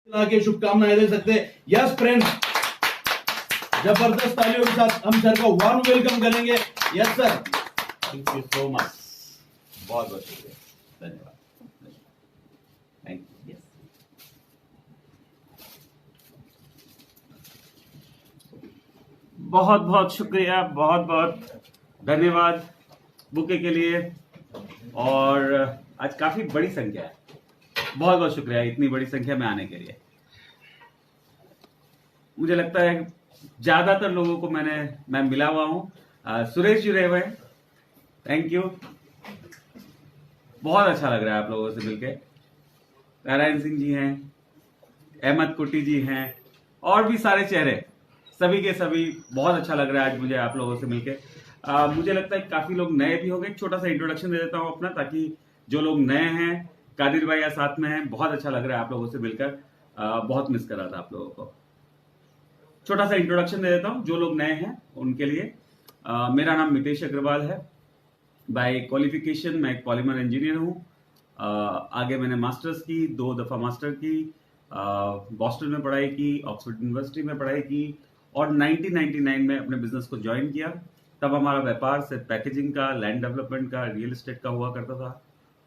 के शुभकामनाएं दे सकते हैं। यस फ्रेंड्स, जबरदस्त तालियों के साथ हम सर को वार्म वेलकम करेंगे। Yes sir, thank you so much, बहुत बहुत शुक्रिया, धन्यवाद, थैंक यू। यस बहुत बहुत शुक्रिया, बहुत बहुत धन्यवाद बुके के लिए। और आज काफी बड़ी संख्या है, बहुत बहुत शुक्रिया इतनी बड़ी संख्या में आने के लिए। मुझे लगता है ज्यादातर लोगों को मैं मिला हुआ हूँ। सुरेश जी रहे हुए, थैंक यू, बहुत अच्छा लग रहा है आप लोगों से मिलके। नारायण सिंह जी हैं, अहमद कुट्टी जी हैं, और भी सारे चेहरे, सभी के सभी, बहुत अच्छा लग रहा है आज मुझे आप लोगों से मिलके। मुझे लगता है काफी लोग नए भी होंगे। छोटा सा इंट्रोडक्शन दे देता हूँ अपना, ताकि जो लोग नए हैं, कादिर भाई साथ में हैं, बहुत अच्छा लग रहा है आप लोगों से मिलकर। बहुत मिस कर रहा था आप लोगों को। छोटा सा इंट्रोडक्शन दे देता हूँ जो लोग नए हैं उनके लिए। मेरा नाम मितेश अग्रवाल है। बाय क्वालिफिकेशन मैं एक पॉलीमर इंजीनियर हूँ। आगे मैंने मास्टर्स की, 2 दफा मास्टर की, बॉस्टन में पढ़ाई की, ऑक्सफोर्ड यूनिवर्सिटी में पढ़ाई की, और 1999 में अपने बिजनेस को ज्वाइन किया। तब हमारा व्यापार सिर्फ पैकेजिंग का, लैंड डेवलपमेंट का, रियल एस्टेट का हुआ करता था।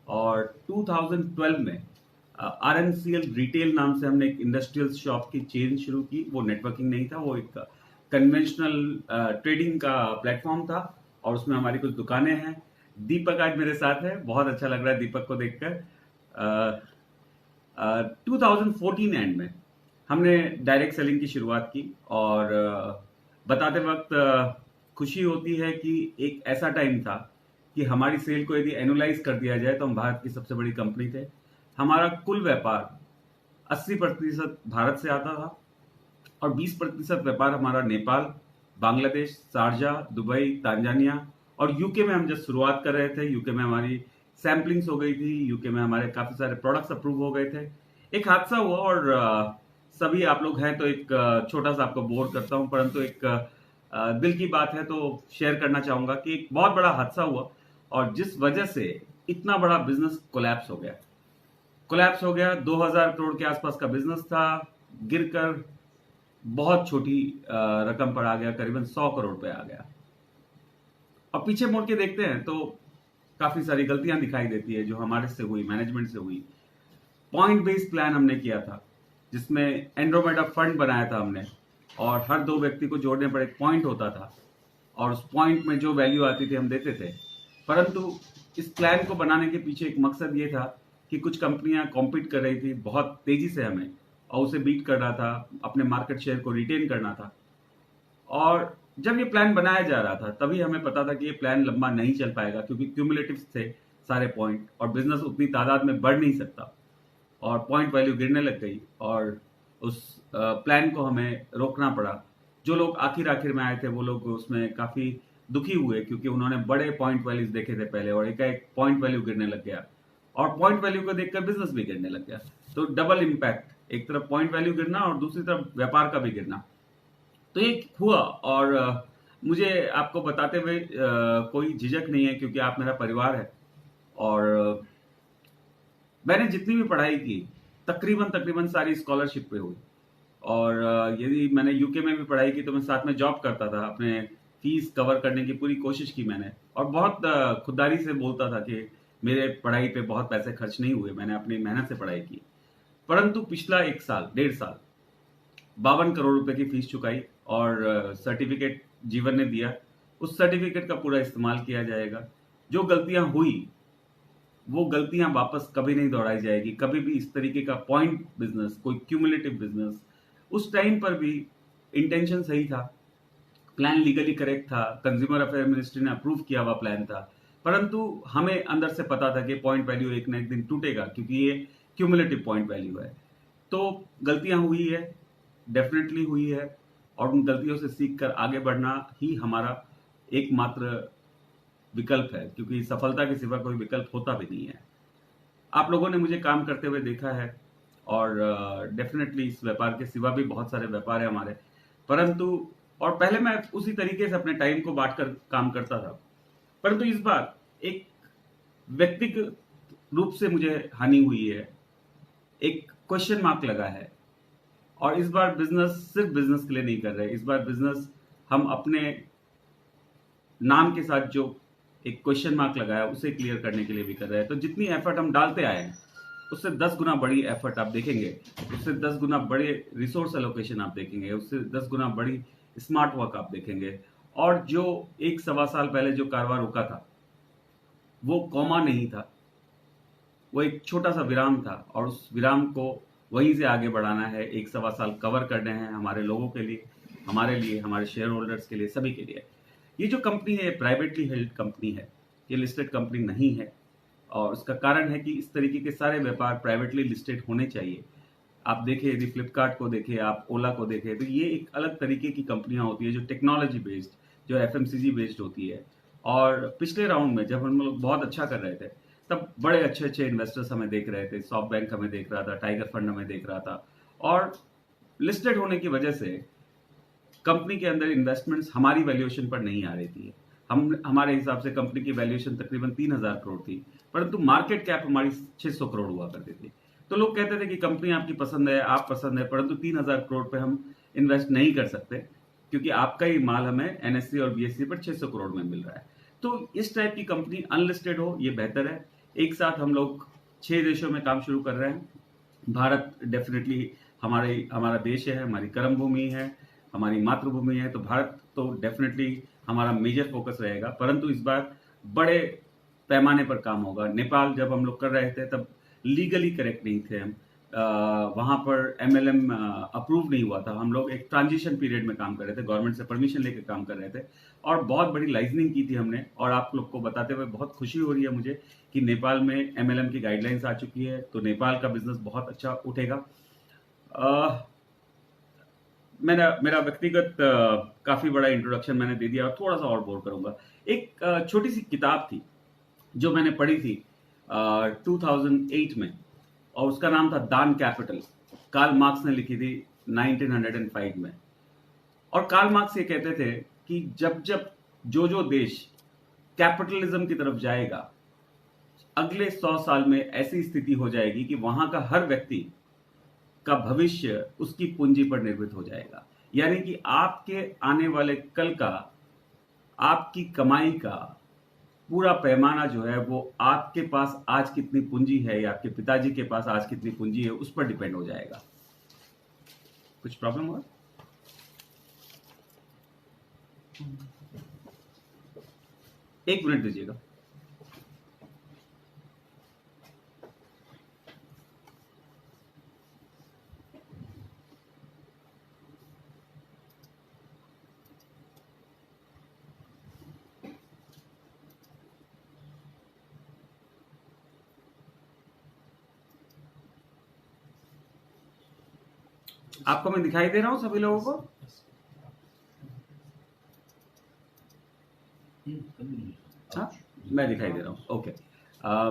और 2012 में RNCL रिटेल नाम से हमने एक इंडस्ट्रियल शॉप की चेन शुरू की। वो नेटवर्किंग नहीं था, वो एक कन्वेंशनल ट्रेडिंग का प्लेटफॉर्म था, और उसमें हमारी कुछ दुकानें हैं। दीपक आज मेरे साथ है, बहुत अच्छा लग रहा है दीपक को देखकर। 2014 एंड में हमने डायरेक्ट सेलिंग की शुरुआत की, और बताते वक्त खुशी होती है कि एक ऐसा टाइम था कि हमारी सेल को यदि एनुलाइज कर दिया जाए तो हम भारत की सबसे बड़ी कंपनी थे। हमारा कुल व्यापार 80% भारत से आता था, और 20% व्यापार हमारा Nepal, Bangladesh, Sharjah, Dubai, Tanzania और यूके में हम जब शुरुआत कर रहे थे। यूके में हमारी सैम्पलिंग्स हो गई थी, यूके में हमारे काफी सारे प्रोडक्ट्स अप्रूव हो गए थे। एक हादसा हुआ, और सभी आप लोग हैं तो एक छोटा सा आपको बोर करता हूं, परंतु एक दिल की बात है तो शेयर करना चाहूंगा कि एक बहुत बड़ा हादसा हुआ, और जिस वजह से इतना बड़ा बिजनेस कोलैप्स हो गया। 2000 करोड़ के आसपास का बिजनेस था, गिरकर बहुत छोटी रकम पर आ गया, करीबन 100 करोड़ पे आ गया। और पीछे मुड़ के देखते हैं तो काफी सारी गलतियां दिखाई देती है जो हमारे से हुई, मैनेजमेंट से हुई। पॉइंट बेस्ड प्लान हमने किया था, जिसमें एंड्रोमेडा फंड बनाया था हमने, और हर 2 व्यक्ति को जोड़ने पर एक पॉइंट होता था, और उस पॉइंट में जो वैल्यू आती थी हम देते थे। परंतु इस प्लान को बनाने के पीछे एक मकसद ये था कि कुछ कंपनियां कॉम्पीट कर रही थी बहुत तेजी से हमें, और उसे बीट करना था, अपने मार्केट शेयर को रिटेन करना था। और जब ये प्लान बनाया जा रहा था तभी हमें पता था कि ये प्लान लंबा नहीं चल पाएगा, क्योंकि क्यूमुलेटिव थे सारे पॉइंट, और बिजनेस उतनी तादाद में बढ़ नहीं सकता, और पॉइंट वैल्यू गिरने लग गई, और उस प्लान को हमें रोकना पड़ा। जो लोग आखिर में आए थे वो लोग उसमें काफी दुखी हुए, क्योंकि उन्होंने बड़े पॉइंट वैल्यूज देखे थे पहले, और एक पॉइंट वैल्यू गिरने लग गया, और पॉइंट वैल्यू को देखकर बिजनेस भी गिरने लग गया। तो डबल इम्पैक्ट, एक तरफ पॉइंट वैल्यू गिरना और दूसरी तरफ व्यापार का भी गिरना। तो ये हुआ, और मुझे आपको बताते हुए कोई झिझक नहीं है, क्योंकि आप मेरा परिवार है। और मैंने जितनी भी पढ़ाई की तकरीबन सारी स्कॉलरशिप पे हुई, और यदि मैंने यूके में भी पढ़ाई की तो मैं साथ में जॉब करता था, अपने फीस कवर करने की पूरी कोशिश की मैंने, और बहुत खुददारी से बोलता था कि मेरे पढ़ाई पे बहुत पैसे खर्च नहीं हुए, मैंने अपनी मेहनत से पढ़ाई की। परंतु पिछला 1 साल, 1.5 साल 52 करोड़ रुपए की फीस चुकाई, और सर्टिफिकेट जीवन ने दिया। उस सर्टिफिकेट का पूरा इस्तेमाल किया जाएगा। जो गलतियां हुई वो गलतियां वापस कभी नहीं दोहराई जाएगी, कभी भी इस तरीके का पॉइंट बिजनेस, कोई क्यूमुलेटिव बिजनेस। उस टाइम पर भी इंटेंशन सही था, प्लान लीगली करेक्ट था, कंज्यूमर अफेयर मिनिस्ट्री ने अप्रूव किया हुआ प्लान था, परंतु हमें अंदर से पता था कि पॉइंट वैल्यू एक ना एक दिन टूटेगा, क्योंकि ये क्यूमुलेटिव पॉइंट वैल्यू है। तो गलतियां हुई है, डेफिनेटली हुई है, और उन गलतियों से सीख कर आगे बढ़ना ही हमारा एकमात्र विकल्प है, क्योंकि सफलता के सिवा कोई विकल्प होता भी नहीं है। आप लोगों ने मुझे काम करते हुए देखा है, और डेफिनेटली इस व्यापार के सिवा भी बहुत सारे व्यापार है हमारे, परंतु और पहले मैं उसी तरीके से अपने टाइम को बांटकर काम करता था, परंतु इस बार एक व्यक्तिगत रूप से मुझे हानि हुई है, एक क्वेश्चन मार्क लगा है और इस बार बिजनेस सिर्फ बिजनेस के लिए नहीं कर रहे, इस बार बिजनेस हम अपने नाम के साथ जो एक क्वेश्चन मार्क लगाया उसे क्लियर करने के लिए भी कर रहे हैं। तो जितनी एफर्ट हम डालते आए हैं उससे 10 गुना बड़ी एफर्ट आप देखेंगे, उससे 10 गुना बड़े रिसोर्स एलोकेशन आप देखेंगे, उससे 10 गुना बड़ी स्मार्ट वर्क आप देखेंगे। और जो एक सवा साल पहले जो कारोबार रुका था वो कॉमा नहीं था, वो एक छोटा सा विराम था, और उस विराम को वहीं से आगे बढ़ाना है। एक सवा साल कवर करने हैं हमारे लोगों के लिए, हमारे लिए, हमारे शेयर होल्डर्स के लिए, सभी के लिए। ये जो कंपनी है प्राइवेटली हेल्ड कंपनी है, ये लिस्टेड कंपनी नहीं है, और उसका कारण है कि इस तरीके के सारे व्यापार प्राइवेटली लिस्टेड होने चाहिए। आप देखें, यदि फ्लिपकार्ट को देखें, आप ओला को देखें, तो ये एक अलग तरीके की कंपनियां होती है जो टेक्नोलॉजी बेस्ड, जो एफएमसीजी बेस्ड होती है। और पिछले राउंड में जब हम लोग बहुत अच्छा कर रहे थे तब बड़े अच्छे अच्छे इन्वेस्टर्स हमें देख रहे थे, सॉफ्ट बैंक हमें देख रहा था, टाइगर फंड हमें देख रहा था, और लिस्टेड होने की वजह से कंपनी के अंदर इन्वेस्टमेंट्स हमारी वैल्यूएशन पर नहीं आ रही थी। हमारे हिसाब से कंपनी की वैल्यूएशन तकरीबन 3000 करोड़ थी, परंतु मार्केट कैप हमारी 600 करोड़ हुआ करती थी। तो लोग कहते थे कि कंपनी आपकी पसंद है, आप पसंद है, परंतु 3000 करोड़ पे हम इन्वेस्ट नहीं कर सकते क्योंकि आपका ही माल हमें एनएससी और बीएससी पर 600 करोड़ में मिल रहा है। तो इस टाइप की कंपनी अनलिस्टेड हो, ये बेहतर है। एक साथ हम लोग 6 देशों में काम शुरू कर रहे हैं। भारत डेफिनेटली हमारा देश है, हमारी कर्म भूमि है, हमारी मातृभूमि है, तो भारत तो डेफिनेटली हमारा मेजर फोकस रहेगा। परंतु इस बार बड़े पैमाने पर काम होगा। नेपाल जब हम लोग कर रहे थे तब लीगली करेक्ट नहीं थे हम, वहां पर एमएलएम अप्रूव नहीं हुआ था। हम लोग एक ट्रांजिशन पीरियड में काम कर रहे थे, गवर्नमेंट से परमिशन लेकर काम कर रहे थे, और बहुत बड़ी लाइजनिंग की थी हमने। और आप लोग को बताते हुए बहुत खुशी हो रही है मुझे कि नेपाल में एमएलएम की गाइडलाइंस आ चुकी है, तो नेपाल का बिजनेस बहुत अच्छा उठेगा। मेरा व्यक्तिगत काफी बड़ा इंट्रोडक्शन मैंने दे दिया, और थोड़ा सा और बोर करूंगा। एक छोटी सी किताब थी जो मैंने पढ़ी थी 2008 में, और उसका नाम था दान कैपिटल। कार्ल मार्क्स ने लिखी थी 1905 में। और कार्ल मार्क्स ये कहते थे कि जब जब जो देश कैपिटलिज्म की तरफ जाएगा, अगले 100 साल में ऐसी स्थिति हो जाएगी कि वहां का हर व्यक्ति का भविष्य उसकी पूंजी पर निर्भर हो जाएगा। यानी कि आपके आने वाले कल का, आपकी कमाई का पूरा पैमाना जो है वो आपके पास आज कितनी पूंजी है या आपके पिताजी के पास आज कितनी पूंजी है उस पर डिपेंड हो जाएगा। कुछ प्रॉब्लम हुआ? एक मिनट दीजिएगा। आपको मैं दिखाई दे रहा हूं सभी लोगों को? हाँ, मैं दिखाई दे रहा हूं। ओके।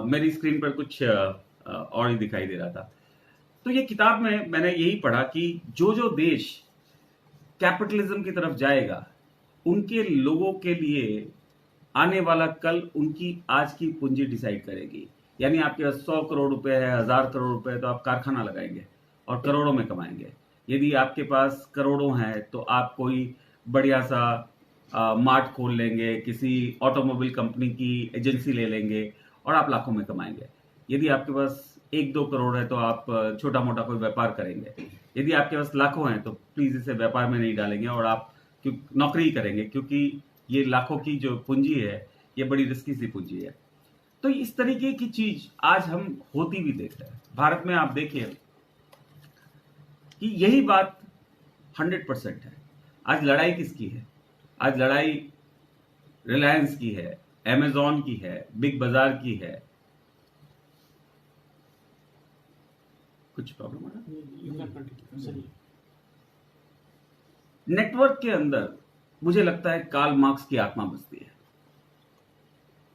मेरी स्क्रीन पर कुछ और ही दिखाई दे रहा था। तो ये किताब में मैंने यही पढ़ा कि जो देश कैपिटलिज्म की तरफ जाएगा उनके लोगों के लिए आने वाला कल उनकी आज की पूंजी डिसाइड करेगी। यानी आपके पास 100 करोड़ रुपए है, 1000 करोड़ रुपए है, तो आप कारखाना लगाएंगे और करोड़ों में कमाएंगे। यदि आपके पास करोड़ों हैं तो आप कोई बढ़िया सा मार्ट खोल लेंगे, किसी ऑटोमोबाइल कंपनी की एजेंसी ले लेंगे और आप लाखों में कमाएंगे। यदि आपके पास 1-2 करोड़ है तो आप छोटा मोटा कोई व्यापार करेंगे। यदि आपके पास लाखों हैं तो प्लीज इसे व्यापार में नहीं डालेंगे और आप नौकरी करेंगे, क्योंकि ये लाखों की जो पूंजी है ये बड़ी रिस्की सी पूंजी है। तो इस तरीके की चीज आज हम होती भी देख रहे हैं भारत में। आप देखिए कि यही बात 100% है। आज लड़ाई किसकी है? आज लड़ाई रिलायंस की है, अमेजॉन की है, बिग बाजार की है। कुछ प्रॉब्लम है? नेटवर्क के अंदर मुझे लगता है कार्ल मार्क्स की आत्मा बसती है।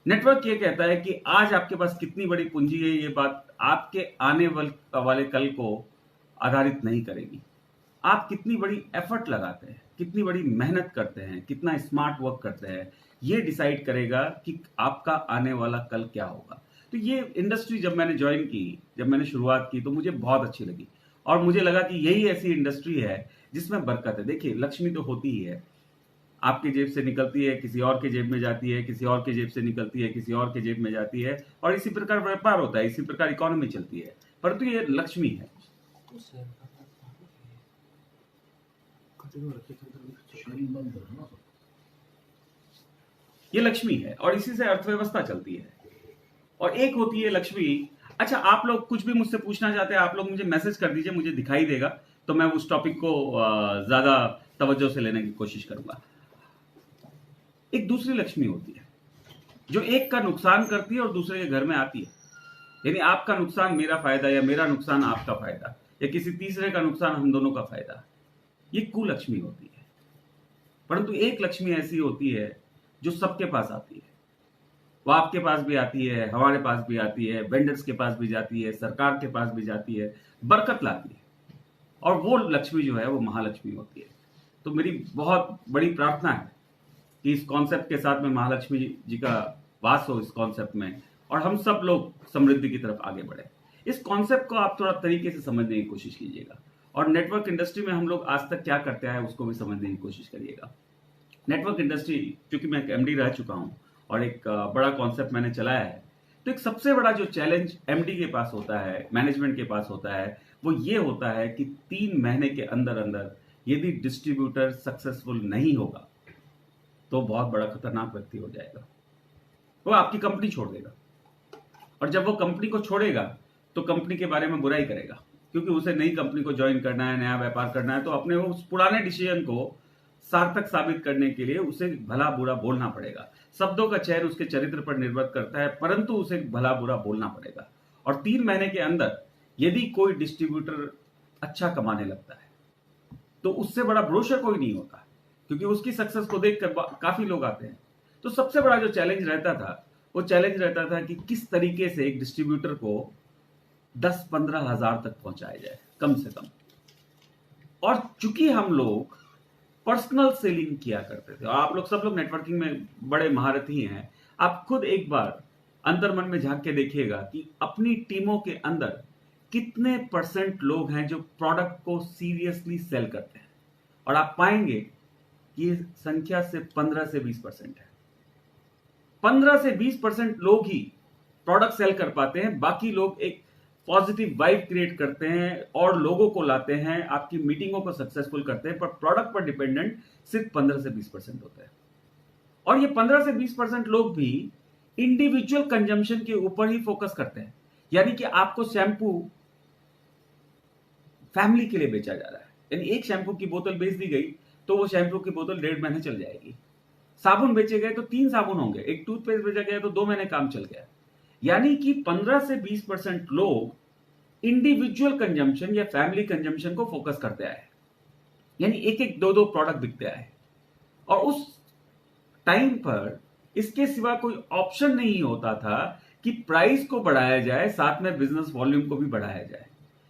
नेटवर्क ये कहता है कि आज आपके पास कितनी बड़ी पूंजी है, ये बात आपके आने वाले कल को आधारित नहीं करेगी। आप कितनी बड़ी एफर्ट लगाते हैं, कितनी बड़ी मेहनत करते हैं, कितना स्मार्ट वर्क करते हैं, ये डिसाइड करेगा कि आपका आने वाला कल क्या होगा। तो ये इंडस्ट्री जब मैंने ज्वाइन की, जब मैंने शुरुआत की तो मुझे बहुत अच्छी लगी। और मुझे लगा कि यही ऐसी इंडस्ट्री है जिसमें बरकत है। देखिए, लक्ष्मी तो होती ही है, आपके जेब से निकलती है, किसी और के जेब में जाती है, किसी और के जेब से निकलती है, किसी और के जेब में जाती है, और इसी प्रकार व्यापार होता है, इसी प्रकार इकोनॉमी चलती है। परंतु ये लक्ष्मी है, ये लक्ष्मी है, और इसी से अर्थव्यवस्था चलती है। और एक होती है लक्ष्मी। अच्छा, आप लोग कुछ भी मुझसे पूछना चाहते हैं, आप लोग मुझे मैसेज कर दीजिए, मुझे दिखाई देगा, तो मैं उस टॉपिक को ज्यादा तवज्जो से लेने की कोशिश करूंगा। एक दूसरी लक्ष्मी होती है जो एक का नुकसान करती है और दूसरे के घर में आती है, यानी आपका नुकसान मेरा फायदा, या मेरा नुकसान आपका फायदा, या किसी तीसरे का नुकसान हम दोनों का फायदा। ये कुलक्ष्मी होती है। परंतु एक लक्ष्मी ऐसी होती है जो सबके पास आती है। वो आपके पास भी आती है, हमारे पास भी आती है, वेंडर्स के पास भी जाती है, सरकार के पास भी जाती है, बरकत लाती है। और वो लक्ष्मी जो है वो महालक्ष्मी होती है। तो मेरी बहुत बड़ी प्रार्थना है कि इस कॉन्सेप्ट के साथ में महालक्ष्मी जी का वास हो इस कॉन्सेप्ट में, और हम सब लोग समृद्धि की तरफ आगे बढ़े। इस कॉन्सेप्ट को आप थोड़ा तरीके से समझने की कोशिश कीजिएगा, और नेटवर्क इंडस्ट्री में हम लोग आज तक क्या करते हैं उसको भी समझने की कोशिश करिएगा। नेटवर्क इंडस्ट्री, क्योंकि मैं एमडी रह चुका हूं और एक बड़ा कॉन्सेप्ट मैंने चलाया है, तो एक सबसे बड़ा जो चैलेंज एमडी के पास होता है, मैनेजमेंट के पास होता है, वो ये होता है कि 3 महीने के अंदर अंदर यदि डिस्ट्रीब्यूटर सक्सेसफुल नहीं होगा तो बहुत बड़ा खतरनाक व्यक्ति हो जाएगा, वो आपकी कंपनी छोड़ देगा। और जब वो कंपनी को छोड़ेगा तो कंपनी के बारे में बुराई करेगा, क्योंकि उसे नई कंपनी को ज्वाइन करना है, नया व्यापार करना है, तो अपने उस पुराने डिसीजन को सार्थक साबित करने के लिए उसे भला बुरा बोलना पड़ेगा। शब्दों का चयन उसके चरित्र पर निर्भर करता है, परंतु उसे भला बुरा बोलना पड़ेगा। और 3 महीने के अंदर यदि कोई डिस्ट्रीब्यूटर अच्छा कमाने लगता है तो उससे बड़ा ब्रोशर कोई नहीं होता, क्योंकि उसकी सक्सेस को देखकर काफी लोग आते हैं। तो सबसे बड़ा जो चैलेंज रहता था वो चैलेंज रहता था कि किस तरीके से एक डिस्ट्रीब्यूटर को 10-15 हजार तक पहुंचाया जाए कम से कम। और चूंकि हम लोग पर्सनल सेलिंग किया करते थे, और आप लोग सब लोग नेटवर्किंग में बड़े महारथी हैं, आप खुद एक बार अंतर्मन में झांक के देखिएगा कि अपनी टीमों के अंदर कितने % लोग हैं जो प्रोडक्ट को सीरियसली सेल करते हैं, और आप पाएंगे कि ये संख्या से 15 से 20% है। 15 से 20% लोग ही प्रोडक्ट सेल कर पाते हैं, बाकी लोग एक पॉजिटिव वाइब क्रिएट करते हैं और लोगों को लाते हैं, आपकी मीटिंगों को सक्सेसफुल करते हैं, पर प्रोडक्ट पर डिपेंडेंट सिर्फ 15 से 20% होता है। और ये 15 से 20% लोग भी इंडिविजुअल कंजम्पशन के ऊपर ही फोकस करते हैं, यानी कि आपको शैम्पू फैमिली के लिए बेचा जा रहा है, यानी एक शैम्पू की बोतल बेच दी गई तो वो शैम्पू की बोतल 1.5 महीने चल जाएगी। साबुन बेचे गए तो 3 साबुन होंगे, एक टूथपेस्ट बेचा गया तो 2 महीने काम चल गया। यानी कि 15 से 20% लोग इंडिविजुअल कंजम्पशन या फैमिली कंजम्पशन को फोकस करते आए, यानी एक एक 2-2 प्रोडक्ट बिकते आए। और उस टाइम पर इसके सिवा कोई ऑप्शन नहीं होता था कि प्राइस को बढ़ाया जाए, साथ में बिजनेस वॉल्यूम को भी बढ़ाया जाए,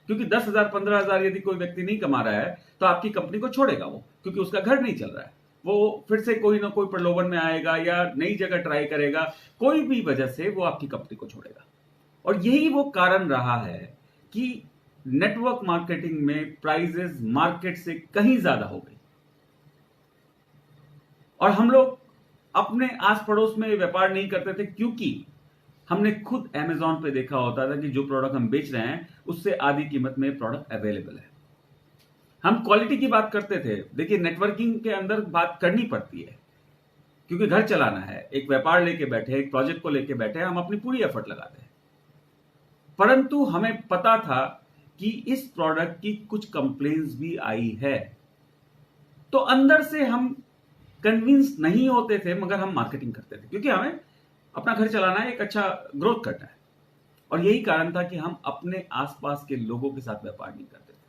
क्योंकि 10,000 15,000 यदि कोई व्यक्ति नहीं कमा रहा है तो आपकी कंपनी को छोड़ेगा वो, क्योंकि उसका घर नहीं चल रहा है, वो फिर से कोई ना कोई प्रलोभन में आएगा या नई जगह ट्राई करेगा, कोई भी वजह से वो आपकी कंपनी को छोड़ेगा। और यही वो कारण रहा है कि नेटवर्क मार्केटिंग में प्राइजेस मार्केट से कहीं ज्यादा हो गई, और हम लोग अपने आस पड़ोस में व्यापार नहीं करते थे, क्योंकि हमने खुद अमेजॉन पे देखा होता था कि जो प्रोडक्ट हम बेच रहे हैं उससे आधी कीमत में प्रोडक्ट अवेलेबल है। हम क्वालिटी की बात करते थे। देखिए, नेटवर्किंग के अंदर बात करनी पड़ती है, क्योंकि घर चलाना है, एक व्यापार लेके बैठे, एक प्रोजेक्ट को लेके बैठे, हम अपनी पूरी एफर्ट लगाते हैं। परंतु हमें पता था कि इस प्रोडक्ट की कुछ कंप्लेंट्स भी आई है, तो अंदर से हम कन्विंस नहीं होते थे, मगर हम मार्केटिंग करते थे, क्योंकि हमें अपना घर चलाना है, एक अच्छा ग्रोथ करना है। और यही कारण था कि हम अपने आसपास के लोगों के साथ व्यापार नहीं करते थे।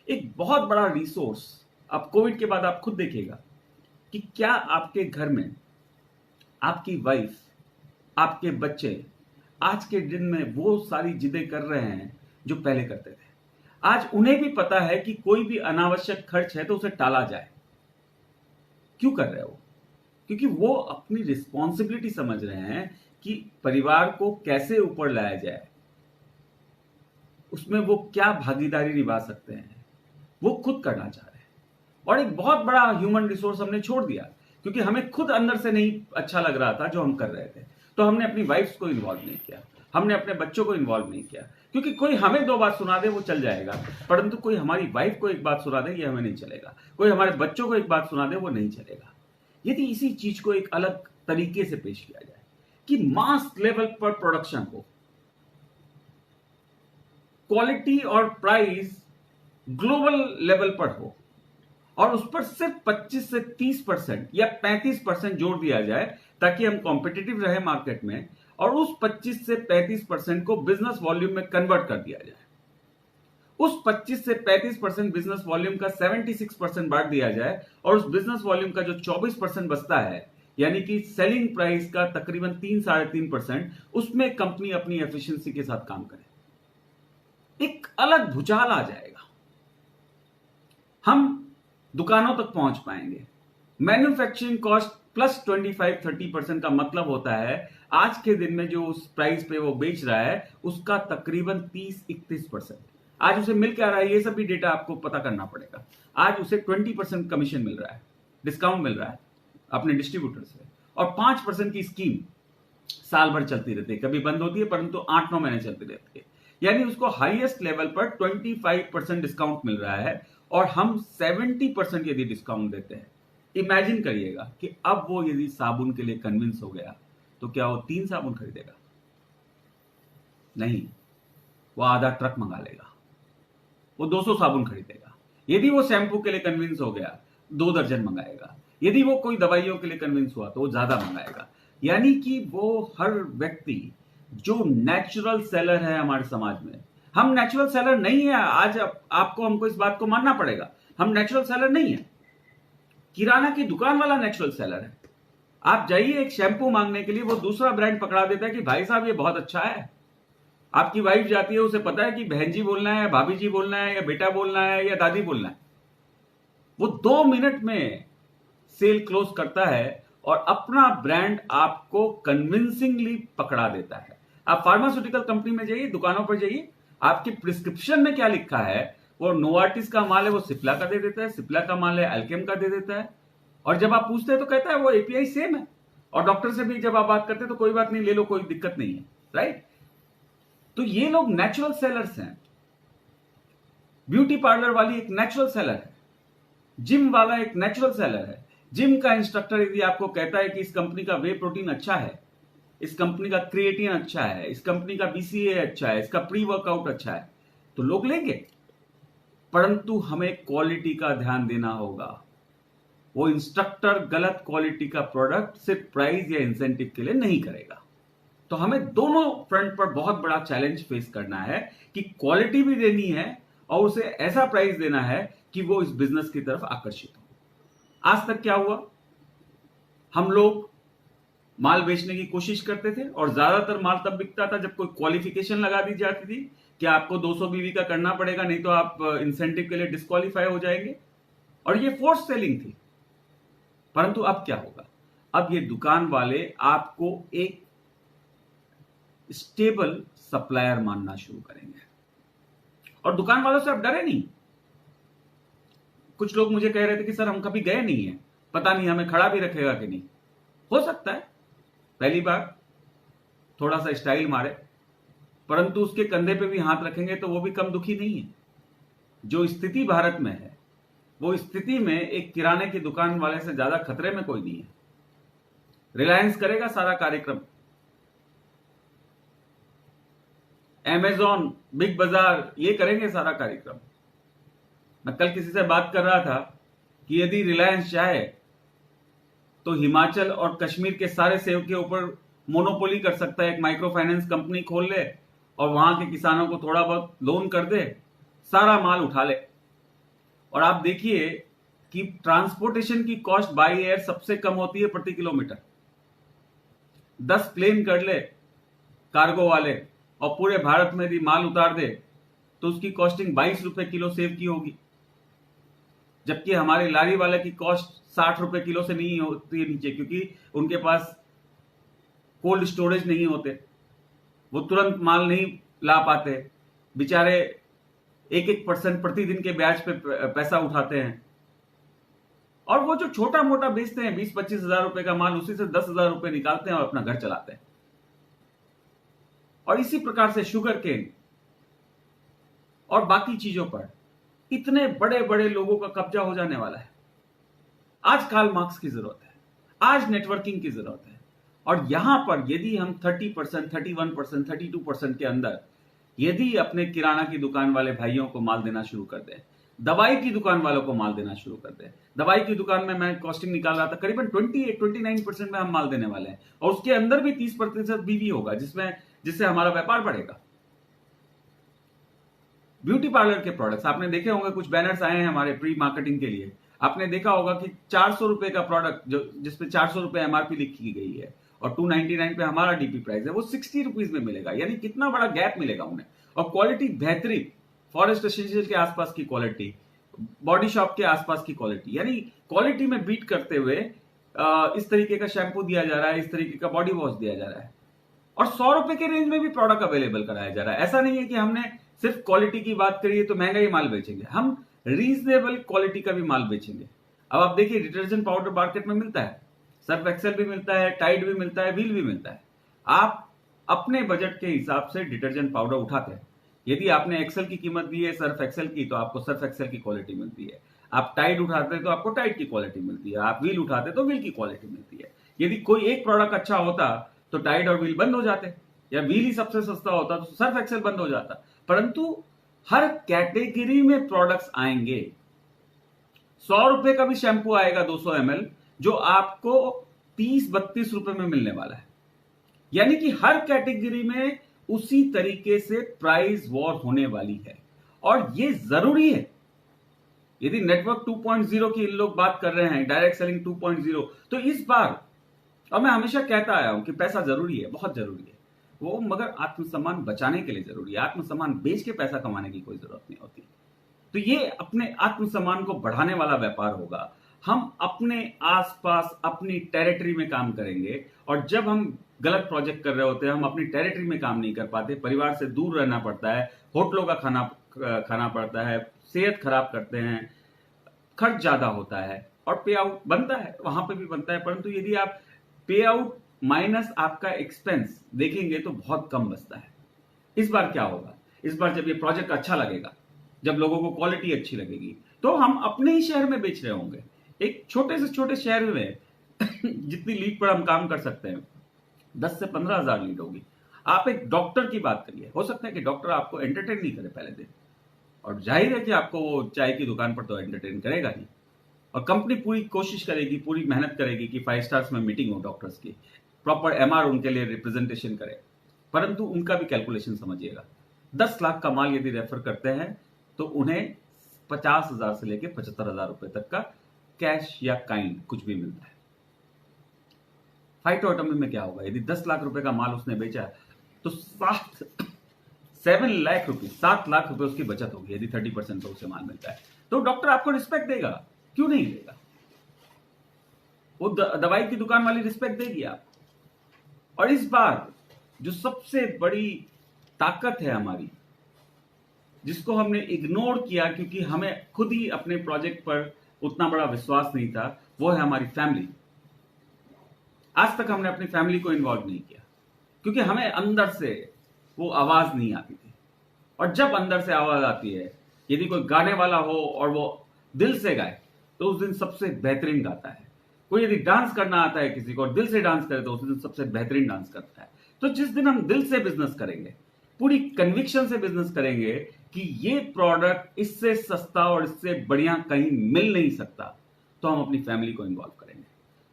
एक बहुत बड़ा रिसोर्स, अब कोविड के बाद आप खुद देखिएगा कि क्या आपके घर में आपकी वाइफ, आपके बच्चे आज के दिन में वो सारी जिदें कर रहे हैं जो पहले करते थे। आज उन्हें भी पता है कि कोई भी अनावश्यक खर्च है तो उसे टाला जाए। क्यों कर रहे हो? क्योंकि वो अपनी रिस्पॉन्सिबिलिटी समझ रहे हैं कि परिवार को कैसे ऊपर लाया जाए। उसमें वो क्या भागीदारी निभा सकते हैं, वो खुद करना चाह रहे हैं। और एक बहुत बड़ा ह्यूमन रिसोर्स हमने छोड़ दिया, क्योंकि हमें खुद अंदर से नहीं अच्छा लग रहा था जो हम कर रहे थे। तो हमने अपनी वाइफ्स को इन्वॉल्व नहीं किया, हमने अपने बच्चों को इन्वॉल्व नहीं किया, क्योंकि कोई हमें 2 बात सुना दे वो चल जाएगा, परंतु कोई हमारी वाइफ को एक बात सुना दे ये हमें नहीं चलेगा, कोई हमारे बच्चों को एक बात सुना दे वो नहीं चलेगा। यदि इसी चीज को एक अलग तरीके से पेश किया जाए कि मास लेवल पर प्रोडक्शन हो, क्वालिटी और प्राइस ग्लोबल लेवल पर हो, और उस पर सिर्फ 25 से 30% या 35% जोड़ दिया जाए ताकि हम कॉम्पिटिटिव रहे मार्केट में, और उस 25 से 35% को बिजनेस वॉल्यूम में कन्वर्ट कर दिया जाए। उस 25 से 35% बिजनेस वॉल्यूम का 76% बांट दिया जाए, और उस बिजनेस वॉल्यूम का जो 24% बचता है, यानी कि सेलिंग प्राइस का तकरीबन 3-3.5%, उसमें कंपनी अपनी एफिशिएंसी के साथ काम करे। एक अलग भूचाल आ जाएगा, हम दुकानों तक पहुंच पाएंगे। मैन्युफैक्चरिंग कॉस्ट प्लस 25-30% का मतलब होता है आज के दिन में जो उस प्राइस पे वो बेच रहा है उसका तकरीबन 30-31%। आज उसे मिल क्या रहा है, ये सब भी डेटा आपको पता करना पड़ेगा। आज उसे 20% कमीशन मिल रहा है, डिस्काउंट मिल रहा है अपने डिस्ट्रीब्यूटर से, और 5% की स्कीम साल भर चलती रहती है, कभी बंद होती है परंतु 8-9 महीने चलती रहती है। यानी उसको हाईएस्ट लेवल पर 25% डिस्काउंट मिल रहा है, और हम 70% यदि डिस्काउंट देते हैं। इमेजिन करिएगा कि अब वो यदि साबुन के लिए कन्विंस हो गया तो क्या वो 3 साबुन खरीदेगा? नहीं, वो आधा ट्रक मंगा लेगा, वो 200 साबुन खरीदेगा। यदि वो शैम्पू के लिए कन्विंस हो गया 2 दर्जन मंगाएगा। यदि वो कोई दवाइयों के लिए कन्विंस हुआ तो वो ज्यादा मंगाएगा। यानी कि वो हर व्यक्ति जो नेचुरल सेलर है हमारे समाज में, हम नेचुरल सेलर नहीं है। आज आपको हमको इस बात को मानना पड़ेगा, हम नेचुरल सेलर नहीं है। किराना की दुकान वाला नेचुरल सेलर है। आप जाइए एक शैम्पू मांगने के लिए, वो दूसरा ब्रांड पकड़ा देता है कि भाई साहब ये बहुत अच्छा है। आपकी वाइफ जाती है, उसे पता है कि बहन जी बोलना है, भाभी जी बोलना है, या बेटा बोलना है, या दादी बोलना है। वो 2 मिनट में सेल क्लोज करता है और अपना ब्रांड आपको कन्विंसिंगली पकड़ा देता है। आप फार्मास्यूटिकल कंपनी में जाइए, दुकानों पर जाइए, आपके प्रिस्क्रिप्शन में क्या लिखा है, वो नोवार्टिस का माल है वो सिप्ला का दे देता है, सिप्ला का माल है अल्केम का दे देता है। और जब आप पूछते हैं तो कहता है वो एपीआई सेम है। और डॉक्टर से भी जब आप बात करते हैं तो कोई बात नहीं, ले लो, कोई दिक्कत नहीं है, राइट। तो ये लोग नेचुरल सेलर्स हैं। ब्यूटी पार्लर वाली एक नेचुरल सेलर है, जिम वाला एक नेचुरल सेलर है। जिम का इंस्ट्रक्टर यदि आपको कहता है कि इस कंपनी का वे प्रोटीन अच्छा है, इस कंपनी का क्रिएटिन अच्छा है, इस कंपनी का बीसीए अच्छा है, इसका प्री वर्कआउट अच्छा है, तो लोग लेंगे। परंतु हमें क्वालिटी का ध्यान देना होगा। वो इंस्ट्रक्टर गलत क्वालिटी का प्रोडक्ट सिर्फ प्राइस या इंसेंटिव के लिए नहीं करेगा। तो हमें दोनों फ्रंट पर बहुत बड़ा चैलेंज फेस करना है कि क्वालिटी भी देनी है और उसे ऐसा प्राइस देना है कि वो इस बिजनेस की तरफ आकर्षित हो। आज तक क्या हुआ, हम लोग माल बेचने की कोशिश करते थे और ज्यादातर माल तब बिकता था जब कोई क्वालिफिकेशन लगा दी जाती थी कि आपको 200 बीवी का करना पड़ेगा, नहीं तो आप इंसेंटिव के लिए डिस्क्वालीफाई हो जाएंगे, और ये फोर्स सेलिंग थी। परंतु अब क्या होगा, अब ये दुकान वाले आपको एक स्टेबल सप्लायर मानना शुरू करेंगे, और दुकान वालों से अब डरे नहीं। कुछ लोग मुझे कह रहे थे कि सर हम कभी गए नहीं है, पता नहीं हमें खड़ा भी रखेगा कि नहीं। हो सकता है पहली बार थोड़ा सा स्टाइल मारे, परंतु उसके कंधे पे भी हाथ रखेंगे तो वो भी कम दुखी नहीं है। जो स्थिति भारत में है वो स्थिति में एक किराने की दुकान वाले से ज्यादा खतरे में कोई नहीं है। रिलायंस करेगा सारा कार्यक्रम, अमेज़न, बिग बाजार, ये करेंगे सारा कार्यक्रम। मैं कल किसी से बात कर रहा था कि यदि रिलायंस चाहे तो हिमाचल और कश्मीर के सारे सेब के ऊपर मोनोपोली कर सकता है, एक माइक्रो फाइनेंस कंपनी खोल ले और वहां के किसानों को थोड़ा बहुत लोन कर दे, सारा माल उठा ले। और आप देखिए कि ट्रांसपोर्टेशन की कॉस्ट बाई एयर सबसे कम होती है प्रति किलोमीटर। 10 प्लेन कर ले कार्गो वाले और पूरे भारत में यदि माल उतार दे तो उसकी कॉस्टिंग 22 रुपए किलो सेब की होगी, जबकि हमारे लारी वाले की कॉस्ट 60 रुपए किलो से नहीं होती है नीचे, क्योंकि उनके पास कोल्ड स्टोरेज नहीं होते, वो तुरंत माल नहीं ला पाते, बेचारे 1% प्रतिदिन के ब्याज पे पैसा उठाते हैं, और वो जो छोटा मोटा बेचते हैं 20-25 हजार रुपए का माल, उसी से 10,000 रुपए निकालते हैं और अपना घर चलाते हैं। और इसी प्रकार से शुगर केन और बाकी चीजों पर इतने बड़े बड़े लोगों का कब्जा हो जाने वाला है। आज कार्ल मार्क्स की जरूरत है, आज नेटवर्किंग की जरूरत है। और यहां पर यदि हम 30%, 31%, 32% के अंदर यदि अपने किराना की दुकान वाले भाइयों को माल देना शुरू कर दें, दवाई की दुकान वालों को माल देना शुरू कर दें। दवाई की दुकान में मैं कॉस्टिंग निकाल रहा था, करीबन 29% में हम माल देने वाले हैं, और उसके अंदर भी 30% बीवी होगा, जिससे हमारा व्यापार बढ़ेगा। ब्यूटी पार्लर के प्रोडक्ट्स आपने देखे होंगे, कुछ बैनर्स आए हैं हमारे प्री मार्केटिंग के लिए। आपने देखा होगा कि 400 रुपए का प्रोडक्ट जिसपे 400 रुपए एमआरपी लिखी गई है और 299 पे हमारा डीपी प्राइस है, वो 60 रुपीज में मिलेगा। यानी कितना बड़ा गैप मिलेगा उन्हें, और क्वालिटी बेहतरीन, फॉरेस्ट एसेंशियल के आसपास की क्वालिटी, बॉडी शॉप के आसपास की क्वालिटी, यानी क्वालिटी में बीट करते हुए इस तरीके का शैम्पू दिया जा रहा है, इस तरीके का बॉडी वॉश दिया जा रहा है, और 100 रुपए के रेंज में भी प्रोडक्ट अवेलेबल कराया जा रहा है। ऐसा नहीं है कि हमने सिर्फ क्वालिटी की बात करिए तो महंगा ही माल बेचेंगे, हम रीजनेबल क्वालिटी का भी माल बेचेंगे। अब आप देखिए, डिटर्जेंट पाउडर मार्केट में मिलता है, सर्फ एक्सेल भी मिलता है, टाइड भी मिलता है, व्हील भी मिलता है। आप अपने बजट के हिसाब से डिटर्जेंट पाउडर उठाते हैं। यदि आपने एक्सेल की कीमत दी है सर्फ एक्सेल की, तो आपको सर्फ एक्सेल की क्वालिटी मिलती है। आप टाइड उठाते हैं तो आपको टाइड की क्वालिटी मिलती है। आप व्हील उठाते तो व्हील की क्वालिटी मिलती है। यदि कोई एक प्रोडक्ट अच्छा होता तो टाइड और व्हील बंद हो जाते, या व्हील ही सबसे सस्ता होता तो सर्फ एक्सेल बंद हो जाता। परंतु हर कैटेगरी में प्रोडक्ट्स आएंगे। 100 रुपए का भी शैंपू आएगा 200 ml, जो आपको 30-32 रुपए में मिलने वाला है। यानी कि हर कैटेगरी में उसी तरीके से प्राइस वॉर होने वाली है, और ये जरूरी है। यदि नेटवर्क 2.0 की इन लोग बात कर रहे हैं, डायरेक्ट सेलिंग 2.0, तो इस बार, और मैं हमेशा कहता आया हूं कि पैसा जरूरी है, बहुत जरूरी है वो, मगर आत्मसम्मान बचाने के लिए जरूरी है। आत्मसम्मान बेच के पैसा कमाने की कोई जरूरत नहीं होती। तो ये अपने आत्मसम्मान को बढ़ाने वाला व्यापार होगा। हम अपने आसपास अपनी टेरिटरी में काम करेंगे, और जब हम गलत प्रोजेक्ट कर रहे होते हैं, हम अपनी टेरिटरी में काम नहीं कर पाते, परिवार से दूर रहना पड़ता है, होटलों का खाना पड़ता है, सेहत खराब करते हैं, खर्च ज्यादा होता है, और पे आउट बनता है, वहां पे भी बनता है। परंतु यदि आप पे आउट माइनस आपका एक्सपेंस देखेंगे तो बहुत कम बचता है। इस बार क्या होगा, इस बार जब ये प्रोजेक्ट अच्छा लगेगा, जब लोगों को क्वालिटी अच्छी लगेगी, तो हम अपने ही शहर में बेच रहे होंगे। एक छोटे से छोटे शहर में जितनी लीड पर हम काम कर सकते हैं, 10 से 15 हजार लीड होगी। आप एक डॉक्टर की बात करिए, हो सकता है कि डॉक्टर आपको एंटरटेन नहीं करे पहले दिन, और जाहिर है कि आपको वो चाय की दुकान पर तो एंटरटेन करेगा नहीं, और कंपनी पूरी कोशिश करेगी, पूरी मेहनत करेगी कि 5 स्टार्स में मीटिंग हो डॉक्टर्स की, प्रॉपर एमआर उनके लिए रिप्रेजेंटेशन करे। परंतु उनका भी कैलकुलेशन समझिएगा, 10 लाख का माल यदि रेफर करते हैं तो उन्हें 50,000 से लेकर 75,000 रुपए तक का कैश या काइंड कुछ भी मिलता है। फाइटो एटॉमी में क्या होगा, यदि 10 लाख रुपए का माल उसने बेचा तो 7 लाख रुपए, 7 लाख रुपए उसकी बचत होगी। यदि 30% तो उसे माल मिलता है, तो डॉक्टर आपको रिस्पेक्ट देगा, क्यों नहीं देगा? वो दवाई की दुकान वाली रिस्पेक्ट देगी आप। और इस बार जो सबसे बड़ी ताकत है हमारी, जिसको हमने इग्नोर किया क्योंकि हमें खुद ही अपने प्रोजेक्ट पर उतना बड़ा विश्वास नहीं था, वो है हमारी फैमिली। आज तक हमने अपनी फैमिली को इन्वॉल्व नहीं किया, क्योंकि हमें अंदर से वो आवाज नहीं आती थी। और जब अंदर से आवाज आती है, यदि कोई गाने वाला हो और वो दिल से गाए, तो उस दिन सबसे बेहतरीन गाता है। कोई यदि डांस करना आता है किसी को और दिल से डांस करे, तो उस दिन सबसे बेहतरीन डांस करता है। तो जिस दिन हम दिल से बिजनेस करेंगे, पूरी कन्विक्शन से बिजनेस करेंगे कि ये प्रोडक्ट इससे सस्ता और इससे बढ़िया कहीं मिल नहीं सकता, तो हम अपनी फैमिली को इन्वॉल्व करेंगे।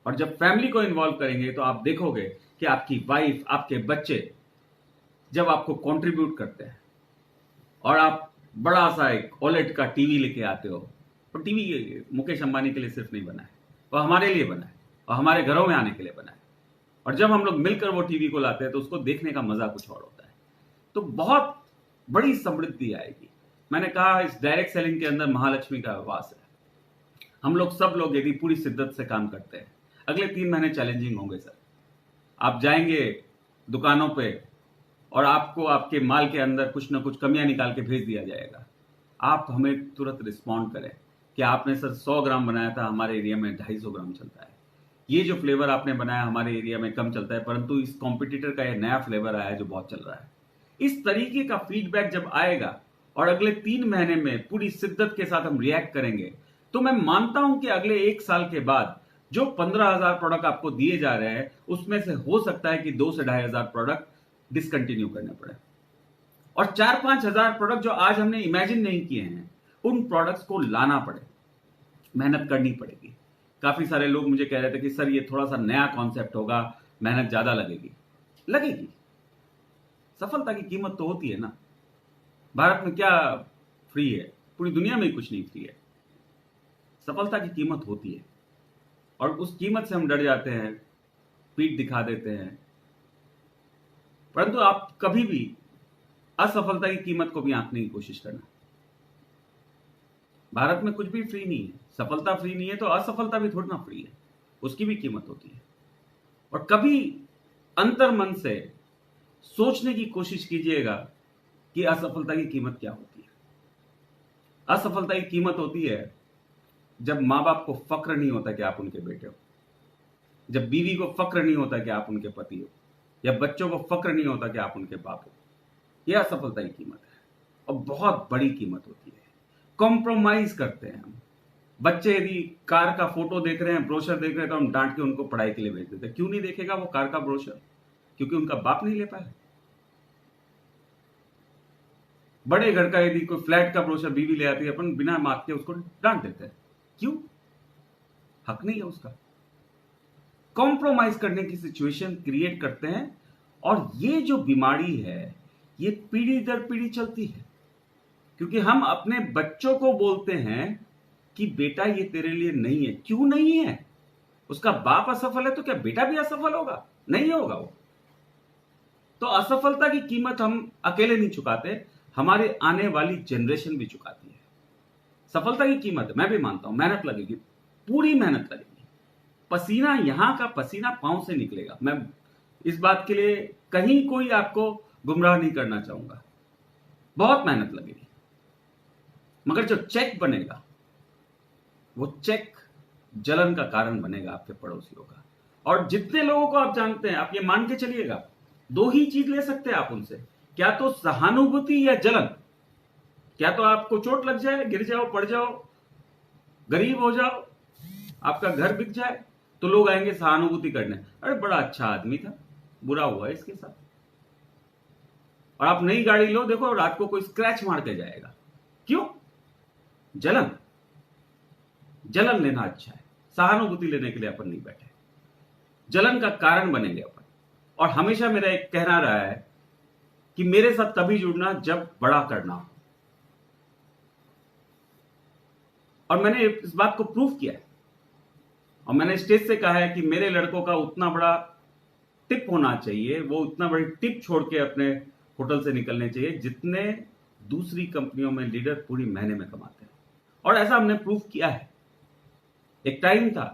और जब फैमिली को इन्वॉल्व करेंगे तो आप देखोगे कि आपकी वाइफ, आपके बच्चे जब आपको कंट्रीब्यूट करते हैं, और आप बड़ा सा एक ओलेड का टीवी लेके आते हो, तो टीवी मुकेश अंबानी के लिए सिर्फ नहीं बना है, वो हमारे लिए बना है और हमारे घरों में आने के लिए बना है। और जब हम लोग मिलकर वो टीवी को लाते हैं तो उसको देखने का मजा कुछ और होता है। तो बहुत बड़ी समृद्धि आएगी। मैंने कहा, इस डायरेक्ट सेलिंग के अंदर महालक्ष्मी का वास है। हम लोग सब लोग यदि पूरी शिद्दत से काम करते हैं, अगले 3 महीने चैलेंजिंग होंगे सर। आप जाएंगे दुकानों पे और आपको आपके माल के अंदर कुछ ना कुछ कमियां निकाल के भेज दिया जाएगा, आप हमें तुरंत रिस्पॉन्ड करें कि आपने सर 100 ग्राम बनाया था, हमारे एरिया में 250 ग्राम चलता है, ये जो फ्लेवर आपने बनाया हमारे एरिया में कम चलता है, परंतु इस कॉम्पिटिटर का ये नया फ्लेवर आया है जो बहुत चल रहा है। इस तरीके का फीडबैक जब आएगा और अगले 3 महीने में पूरी शिद्दत के साथ हम रिएक्ट करेंगे, तो मैं मानता हूं कि अगले 1 साल के बाद जो 15,000 प्रोडक्ट आपको दिए जा रहे हैं उसमें से हो सकता है कि 2 से 2,500 प्रोडक्ट डिसकंटिन्यू करने पड़े, और 4-5 हजार प्रोडक्ट जो आज हमने इमेजिन नहीं किए हैं उन प्रोडक्ट्स को लाना पड़े, मेहनत करनी पड़ेगी। काफी सारे लोग मुझे कह रहे थे कि सर ये थोड़ा सा नया कॉन्सेप्ट होगा, मेहनत ज्यादा लगेगी। सफलता की कीमत तो होती है ना। भारत में क्या फ्री है? पूरी दुनिया में ही कुछ नहीं फ्री है। सफलता की कीमत होती है और उस कीमत से हम डर जाते हैं, पीठ दिखा देते हैं। परंतु आप कभी भी असफलता की कीमत को भी आंकने की कोशिश करना। भारत में कुछ भी फ्री नहीं है। सफलता फ्री नहीं है तो असफलता भी थोड़ी ना फ्री है, उसकी भी कीमत होती है। और कभी अंतर मन से सोचने की कोशिश कीजिएगा कि असफलता की कीमत क्या होती है। असफलता की कीमत होती है जब मां बाप को फक्र नहीं होता कि आप उनके बेटे हो, जब बीवी को फक्र नहीं होता कि आप उनके पति हो, या बच्चों को फक्र नहीं होता कि आप उनके बाप हो। यह असफलता की कीमत है और बहुत बड़ी कीमत होती है। कॉम्प्रोमाइज करते हैं हम। बच्चे यदि कार का फोटो देख रहे हैं, ब्रोशर देख रहे हैं, तो हम डांट के उनको पढ़ाई के लिए भेज देते हैं। क्यों नहीं देखेगा वो कार का ब्रोशर? क्योंकि उनका बाप नहीं ले पाया। बड़े घर का यदि कोई फ्लैट का ब्रोशर बीवी ले आती है, अपन बिना मांग के उसको डांट देते हैं। क्यों? हक नहीं है उसका। कॉम्प्रोमाइज करने की सिचुएशन क्रिएट करते हैं और ये जो बीमारी है ये पीढ़ी दर पीढ़ी चलती है, क्योंकि हम अपने बच्चों को बोलते हैं कि बेटा ये तेरे लिए नहीं है। क्यों नहीं है? उसका बाप असफल है तो क्या बेटा भी असफल होगा? नहीं होगा वो। तो असफलता की कीमत हम अकेले नहीं चुकाते, हमारे आने वाली जनरेशन भी चुकाती है। सफलता की कीमत मैं भी मानता हूं, मेहनत लगेगी, पूरी मेहनत लगेगी। पसीना, यहां का पसीना पांव से निकलेगा। मैं इस बात के लिए कहीं कोई आपको गुमराह नहीं करना चाहूंगा। बहुत मेहनत लगेगी, मगर जो चेक बनेगा वो चेक जलन का कारण बनेगा आपके पड़ोसियों का। और जितने लोगों को आप जानते हैं, आप ये मान के चलिएगा, 2 ही चीज ले सकते हैं आप उनसे, क्या तो सहानुभूति या जलन। क्या तो आपको चोट लग जाए, गिर जाओ, पड़ जाओ, गरीब हो जाओ, आपका घर बिक जाए, तो लोग आएंगे सहानुभूति करने, अरे बड़ा अच्छा आदमी था, बुरा हुआ है इसके साथ। और आप नई गाड़ी लो, देखो रात को कोई स्क्रैच मार के जाएगा। क्यों? जलन। जलन लेना अच्छा है, सहानुभूति लेने के लिए अपन नहीं बैठे। जलन का कारण बनेंगे अपन। और हमेशा मेरा एक कहना रहा है कि मेरे साथ तभी जुड़ना जब बड़ा करना हो। और मैंने इस बात को प्रूव किया है, और मैंने स्टेज से कहा है कि मेरे लड़कों का उतना बड़ा टिप होना चाहिए, वो उतना बड़ी टिप छोड़ के अपने होटल से निकलने चाहिए जितने दूसरी कंपनियों में लीडर पूरी महीने में कमाते हैं। और ऐसा हमने प्रूव किया है। एक टाइम था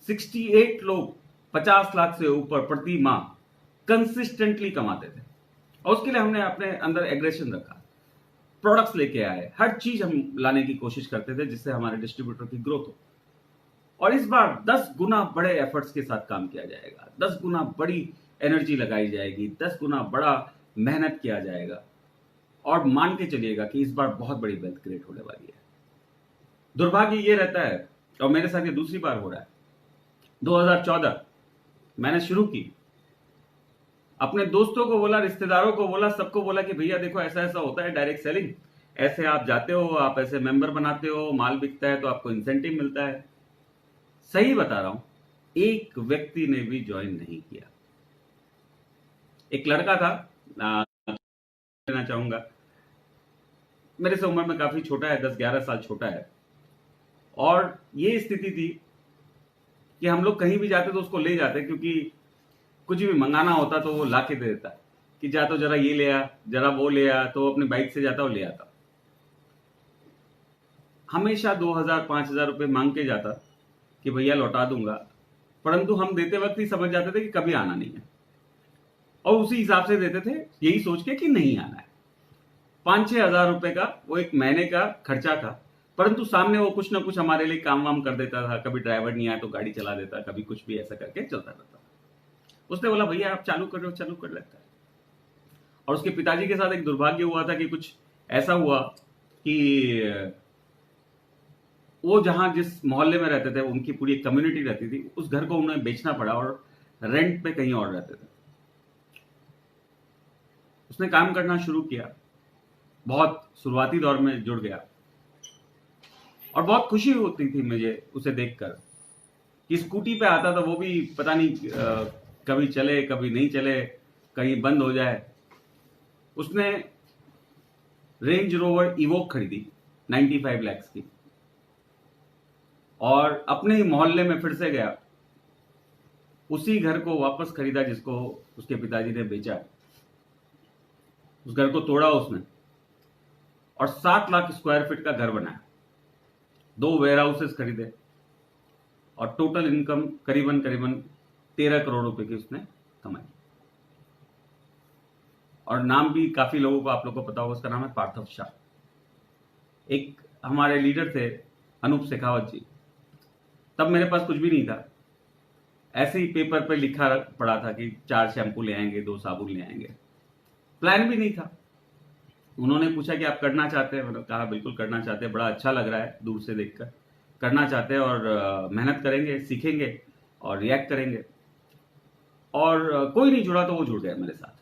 68 लोग 50 लाख से ऊपर प्रति माह कंसिस्टेंटली कमाते थे, और उसके लिए हमने अपने अंदर एग्रेशन रखा, प्रोडक्ट्स लेके आए, हर चीज हम लाने की कोशिश करते थे जिससे हमारे डिस्ट्रीब्यूटर की ग्रोथ हो। और इस बार 10 गुना बड़े एफर्ट्स के साथ काम किया जाएगा, 10 गुना बड़ी एनर्जी लगाई जाएगी, 10 गुना बड़ा मेहनत किया जाएगा। और मान के चलिएगा कि इस बार बहुत बड़ी वेल्थ क्रिएट होने वाली है। दुर्भाग्य ये रहता है, और मेरे साथ ये दूसरी बार हो रहा है, 2014 मैंने शुरू की, अपने दोस्तों को बोला, रिश्तेदारों को बोला, सबको बोला कि भैया देखो ऐसा ऐसा होता है डायरेक्ट सेलिंग, ऐसे आप जाते हो, आप ऐसे मेंबर बनाते हो, माल बिकता है तो आपको इंसेंटिव मिलता है। सही बता रहा हूं, एक व्यक्ति ने भी ज्वाइन नहीं किया। एक लड़का था, कहना चाहूंगा, मेरे से उम्र में काफी छोटा है, 10-11 साल छोटा है। और ये स्थिति थी कि हम लोग कहीं भी जाते तो उसको ले जाते, क्योंकि कुछ भी मंगाना होता तो वो ला के दे देता कि जा तो जरा ये ले आ, जरा वो ले आ, तो अपनी बाइक से जाता और ले आता। हमेशा 2,000-5,000 रुपए मांग के जाता कि भैया लौटा दूंगा, परंतु हम देते वक्त ही समझ जाते थे कि कभी आना नहीं है। और उसी हिसाब से देते थे, यही सोच के कि नहीं आना है। 5-6 हजार रुपए का वो एक महीने का खर्चा था, परंतु सामने वो कुछ ना कुछ हमारे लिए काम वाम कर देता था। कभी ड्राइवर नहीं आया तो गाड़ी चला देता, कभी कुछ भी ऐसा करके चलता रहता। उसने बोला भैया आप चालू कर रहे हो, चालू कर लेता है। और उसके पिताजी के साथ एक दुर्भाग्य हुआ था कि कुछ ऐसा हुआ कि वो जहां जिस मोहल्ले में रहते थे, उनकी पूरी कम्युनिटी रहती थी, उस घर को उन्हें बेचना पड़ा और रेंट पे कहीं और रहते थे। उसने काम करना शुरू किया, बहुत शुरुआती दौर में जुड़ गया और बहुत खुशी होती थी मुझे उसे देखकर कि स्कूटी पे आता था, वो भी पता नहीं कभी चले कभी नहीं चले, कहीं बंद हो जाए। उसने रेंज रोवर इवोक खरीदी 95 लाख की और अपने ही मोहल्ले में फिर से गया, उसी घर को वापस खरीदा जिसको उसके पिताजी ने बेचा। उस घर को तोड़ा उसने और 7 लाख स्क्वायर फीट का घर बनाया, 2 वेयर हाउसेस खरीदे और टोटल इनकम करीबन 13 करोड़ रुपए की उसने कमाई। और नाम भी काफी लोगों को, आप लोगों को पता होगा, उसका नाम है पार्थव शाह। एक हमारे लीडर थे अनूप शेखावत जी, तब मेरे पास कुछ भी नहीं था, ऐसे ही पेपर पे लिखा पड़ा था कि 4 शैम्पू ले आएंगे, 2 साबुन ले आएंगे, प्लान भी नहीं था। उन्होंने पूछा कि आप करना चाहते हैं? मैंने कहा बिल्कुल करना चाहते हैं, बड़ा अच्छा लग रहा है दूर से देखकर, करना चाहते हैं और मेहनत करेंगे, सीखेंगे और रिएक्ट करेंगे। और कोई नहीं जुड़ा तो वो जुड़ गया मेरे साथ।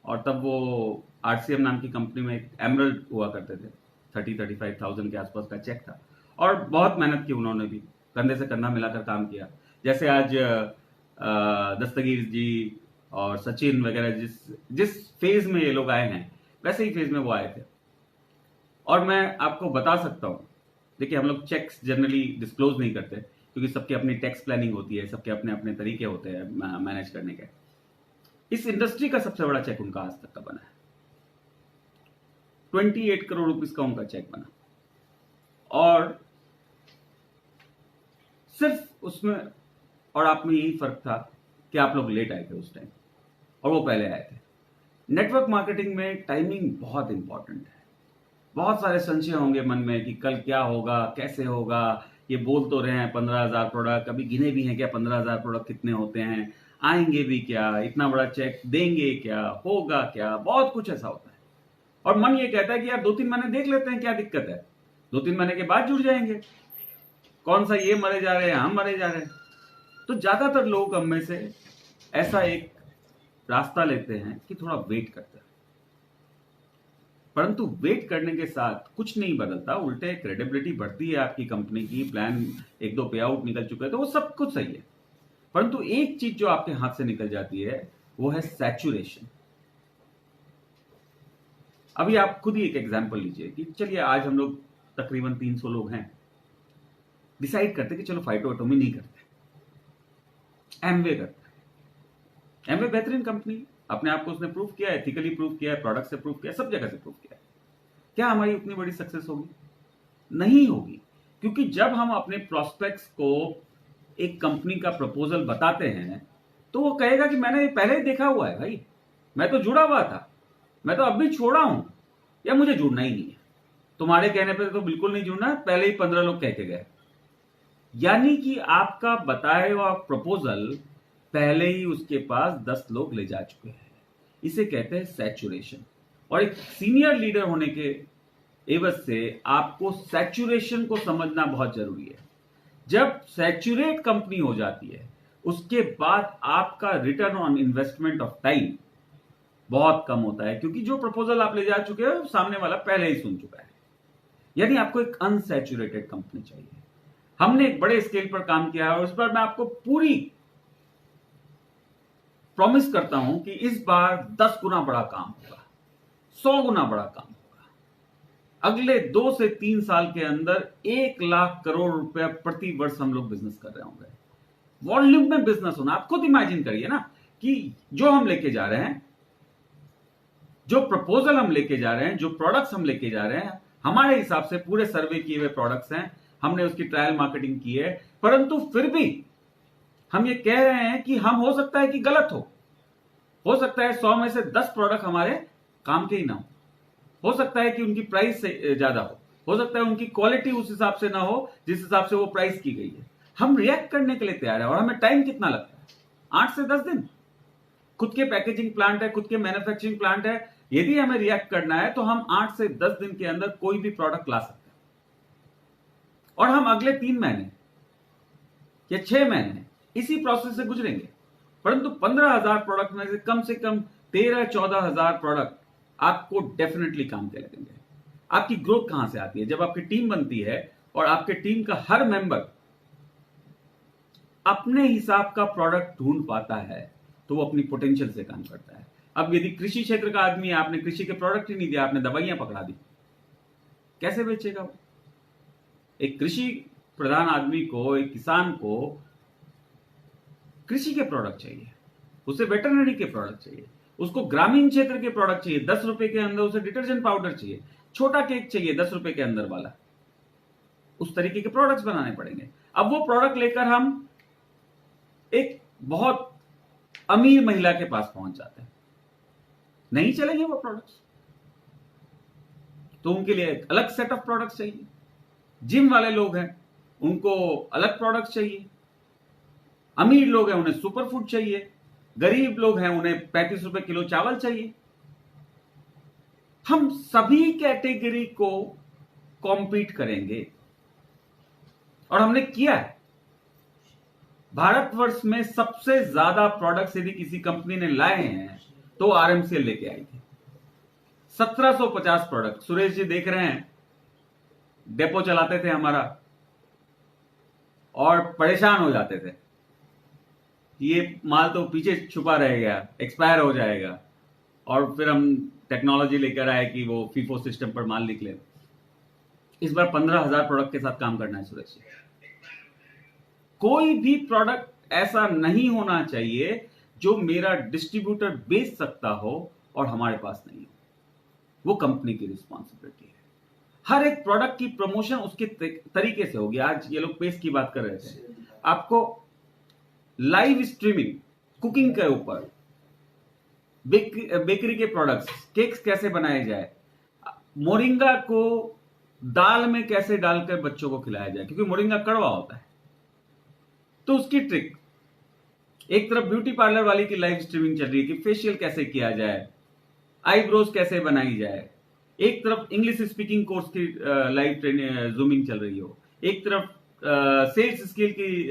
और तब वो आरसीएम नाम की कंपनी में एक एमरल्ड हुआ करते थे, 30-35,000 के आसपास का चेक था और बहुत मेहनत की उन्होंने भी, कंधे से कंधा मिलाकर काम किया। जैसे आज दस्तगीर जी और सचिन वगैरह जिस फेज में ये लोग आए हैं, वैसे ही फेज में वो आए थे। और मैं आपको बता सकता हूं, देखिए हम लोग चेक्स जनरली डिस्क्लोज नहीं करते क्योंकि सबकी अपनी टैक्स प्लानिंग होती है, सबके अपने अपने तरीके होते हैं मैनेज करने के। इस इंडस्ट्री का सबसे बड़ा चेक उनका आज तक का बना है, 28 करोड़ रुपीस का उनका चेक बना। और सिर्फ उसमें और आप में यही फर्क था कि आप लोग लेट आए थे उस टाइम और वो पहले आए थे। नेटवर्क मार्केटिंग में टाइमिंग बहुत इंपॉर्टेंट है। बहुत सारे संशय होंगे मन में कि कल क्या होगा, कैसे होगा, ये बोल तो रहे हैं 15,000 प्रोडक्ट, कभी गिने भी हैं क्या 15,000 प्रोडक्ट कितने होते हैं, आएंगे भी क्या, इतना बड़ा चेक देंगे क्या, होगा क्या, बहुत कुछ ऐसा होता है। और मन ये कहता है कि यार 2-3 महीने देख लेते हैं, क्या दिक्कत है, 2-3 महीने के बाद जुड़ जाएंगे, कौन सा ये मरे जा रहे हैं, हम मरे जा रहे हैं। तो ज्यादातर लोग हम में से ऐसा एक रास्ता लेते हैं कि थोड़ा वेट करते हैं, परंतु वेट करने के साथ कुछ नहीं बदलता, उल्टे क्रेडिबिलिटी बढ़ती है आपकी कंपनी की, प्लान 1-2 पे आउट निकल चुके हैं तो वो सब कुछ सही है। परंतु एक चीज जो आपके हाथ से निकल जाती है वो है सैचुरेशन। अभी आप खुद ही एक एग्जांपल लीजिए कि चलिए आज हम लोग तकरीबन 300 लोग हैं, डिसाइड करते कि चलो फाइटोएटोमी नहीं करते, एमवे करते हैं। एमवे बेहतरीन कंपनी, अपने आप को उसने प्रूव किया है, एथिकली प्रूव किया है, प्रोडक्ट से प्रूव किया है, सब जगह से प्रूव किया है। क्या हमारी उतनी बड़ी सक्सेस होगी? नहीं होगी, क्योंकि जब हम अपने प्रोस्पेक्ट्स को एक कंपनी का प्रपोजल बताते हैं तो वो कहेगा कि मैंने पहले ही देखा हुआ है भाई, मैं तो जुड़ा हुआ था, मैं तो अब भी छोड़ा हूं, या मुझे जुड़ना ही नहीं है, तुम्हारे कहने पे तो बिल्कुल नहीं जुड़ना, पहले ही 15 लोग कह के गए। यानी कि आपका बताया हुआ प्रपोजल पहले ही उसके पास 10 लोग ले जा चुके हैं। इसे कहते हैं सैचुरेशन। और एक सीनियर लीडर होने के एवज से आपको सैचुरेशन को समझना बहुत जरूरी है। जब सैचुरेट कंपनी हो जाती है उसके बाद आपका return on investment of time बहुत कम होता है, क्योंकि जो प्रपोजल आप ले जा चुके हो सामने वाला पहले ही सुन चुका है। यानी आपको एक अनसैचुरेटेड कंपनी चाहिए। हमने एक बड़े स्केल पर काम किया है और उस पर मैं आपको पूरी प्रॉमिस करता हूं कि इस बार 10 गुना बड़ा काम होगा, 100 गुना बड़ा काम होगा। अगले 2 से 3 साल के अंदर 1 लाख करोड़ रुपया प्रति वर्ष हम लोग बिजनेस कर रहे होंगे। वॉल्यूम में बिजनेस होना, आप खुद इमेजिन करिए ना कि जो हम लेके जा रहे हैं, जो प्रपोजल हम लेके जा रहे हैं, जो प्रोडक्ट्स हम लेके जा रहे हैं, हमारे हिसाब से पूरे सर्वे किए हुए प्रोडक्ट्स हैं, हमने उसकी ट्रायल मार्केटिंग की है, परंतु फिर भी हम ये कह रहे हैं कि हम हो सकता है कि गलत हो, हो सकता है 100 में से 10 प्रोडक्ट हमारे काम के ही ना हो सकता है कि उनकी प्राइस ज्यादा हो सकता है उनकी क्वालिटी उस हिसाब से ना हो जिस हिसाब से वो प्राइस की गई है। हम रिएक्ट करने के लिए तैयार है और हमें टाइम कितना लगता है? 8 से 10 दिन। खुद के पैकेजिंग प्लांट है, खुद के मैन्युफैक्चरिंग प्लांट है। यदि हमें रिएक्ट करना है तो हम 8 से 10 दिन के अंदर कोई भी प्रोडक्ट ला सकते हैं और हम अगले 3 महीने या 6 महीने इसी प्रोसेस से गुजरेंगे। परंतु 15,000 प्रोडक्ट में से कम 13-14,000 प्रोडक्ट आपको डेफिनेटली काम के लगेंगे। आपकी ग्रोथ कहां से आती है? जब आपकी टीम बनती है और आपके टीम का हर मेंबर अपने हिसाब का प्रोडक्ट ढूंढ पाता है तो वो अपनी पोटेंशियल से काम करता है। अब यदि कृषि क्षेत्र का आदमी है, आपने कृषि के प्रोडक्ट ही नहीं दिया, आपने दवाइयां पकड़ा दी, कैसे बेचेगा वो? एक कृषि प्रधान आदमी को, एक किसान को कृषि के प्रोडक्ट चाहिए, उसे वेटरनरी के प्रोडक्ट चाहिए, उसको ग्रामीण क्षेत्र के प्रोडक्ट चाहिए। 10 रुपए के अंदर उसे डिटर्जेंट पाउडर चाहिए, छोटा केक चाहिए 10 रुपए के अंदर वाला। उस तरीके के प्रोडक्ट्स बनाने पड़ेंगे। अब वो प्रोडक्ट लेकर हम एक बहुत अमीर महिला के पास पहुंच जाते हैं, नहीं चलेंगे वो प्रोडक्ट्स, तो उनके लिए एक अलग सेट ऑफ प्रोडक्ट्स चाहिए। जिम वाले लोग हैं, उनको अलग प्रोडक्ट्स चाहिए। अमीर लोग हैं, उन्हें सुपर फूड चाहिए। गरीब लोग हैं, उन्हें 35 रुपए किलो चावल चाहिए। हम सभी कैटेगरी को कॉम्पीट करेंगे और हमने किया है। भारतवर्ष में सबसे ज्यादा प्रोडक्ट्स यदि किसी कंपनी ने लाए हैं तो आरएमसीएल लेके आई थी। 1750 प्रोडक्ट। सुरेश जी देख रहे हैं, डेपो चलाते थे हमारा और परेशान हो जाते थे, ये माल तो पीछे छुपा रहेगा, एक्सपायर हो जाएगा, और फिर हम टेक्नोलॉजी लेकर आए कि वो फीफो सिस्टम पर माल निकले। इस बार 15,000 प्रोडक्ट के साथ काम करना है सुरेश जी। कोई भी प्रोडक्ट ऐसा नहीं होना चाहिए जो मेरा डिस्ट्रीब्यूटर बेच सकता हो और हमारे पास नहीं हो। वो कंपनी की रिस्पॉन्सिबिलिटी है। हर एक प्रोडक्ट की प्रमोशन उसके तरीके से होगी। आज ये लोग पेस्ट की बात कर रहे थे, आपको लाइव स्ट्रीमिंग कुकिंग के ऊपर, बेकरी के प्रोडक्ट्स, केक्स कैसे बनाए जाए, मोरिंगा को दाल में कैसे डालकर बच्चों को खिलाया जाए, क्योंकि मोरिंगा कड़वा होता है, तो उसकी ट्रिक। एक तरफ ब्यूटी पार्लर वाली की लाइव स्ट्रीमिंग चल रही है कि फेशियल कैसे किया जाए, आईब्रोज कैसे बनाई जाए। एक तरफ इंग्लिश स्पीकिंग कोर्स की लाइव जूमिंग चल रही हो, एक तरफ सेल्स स्किल की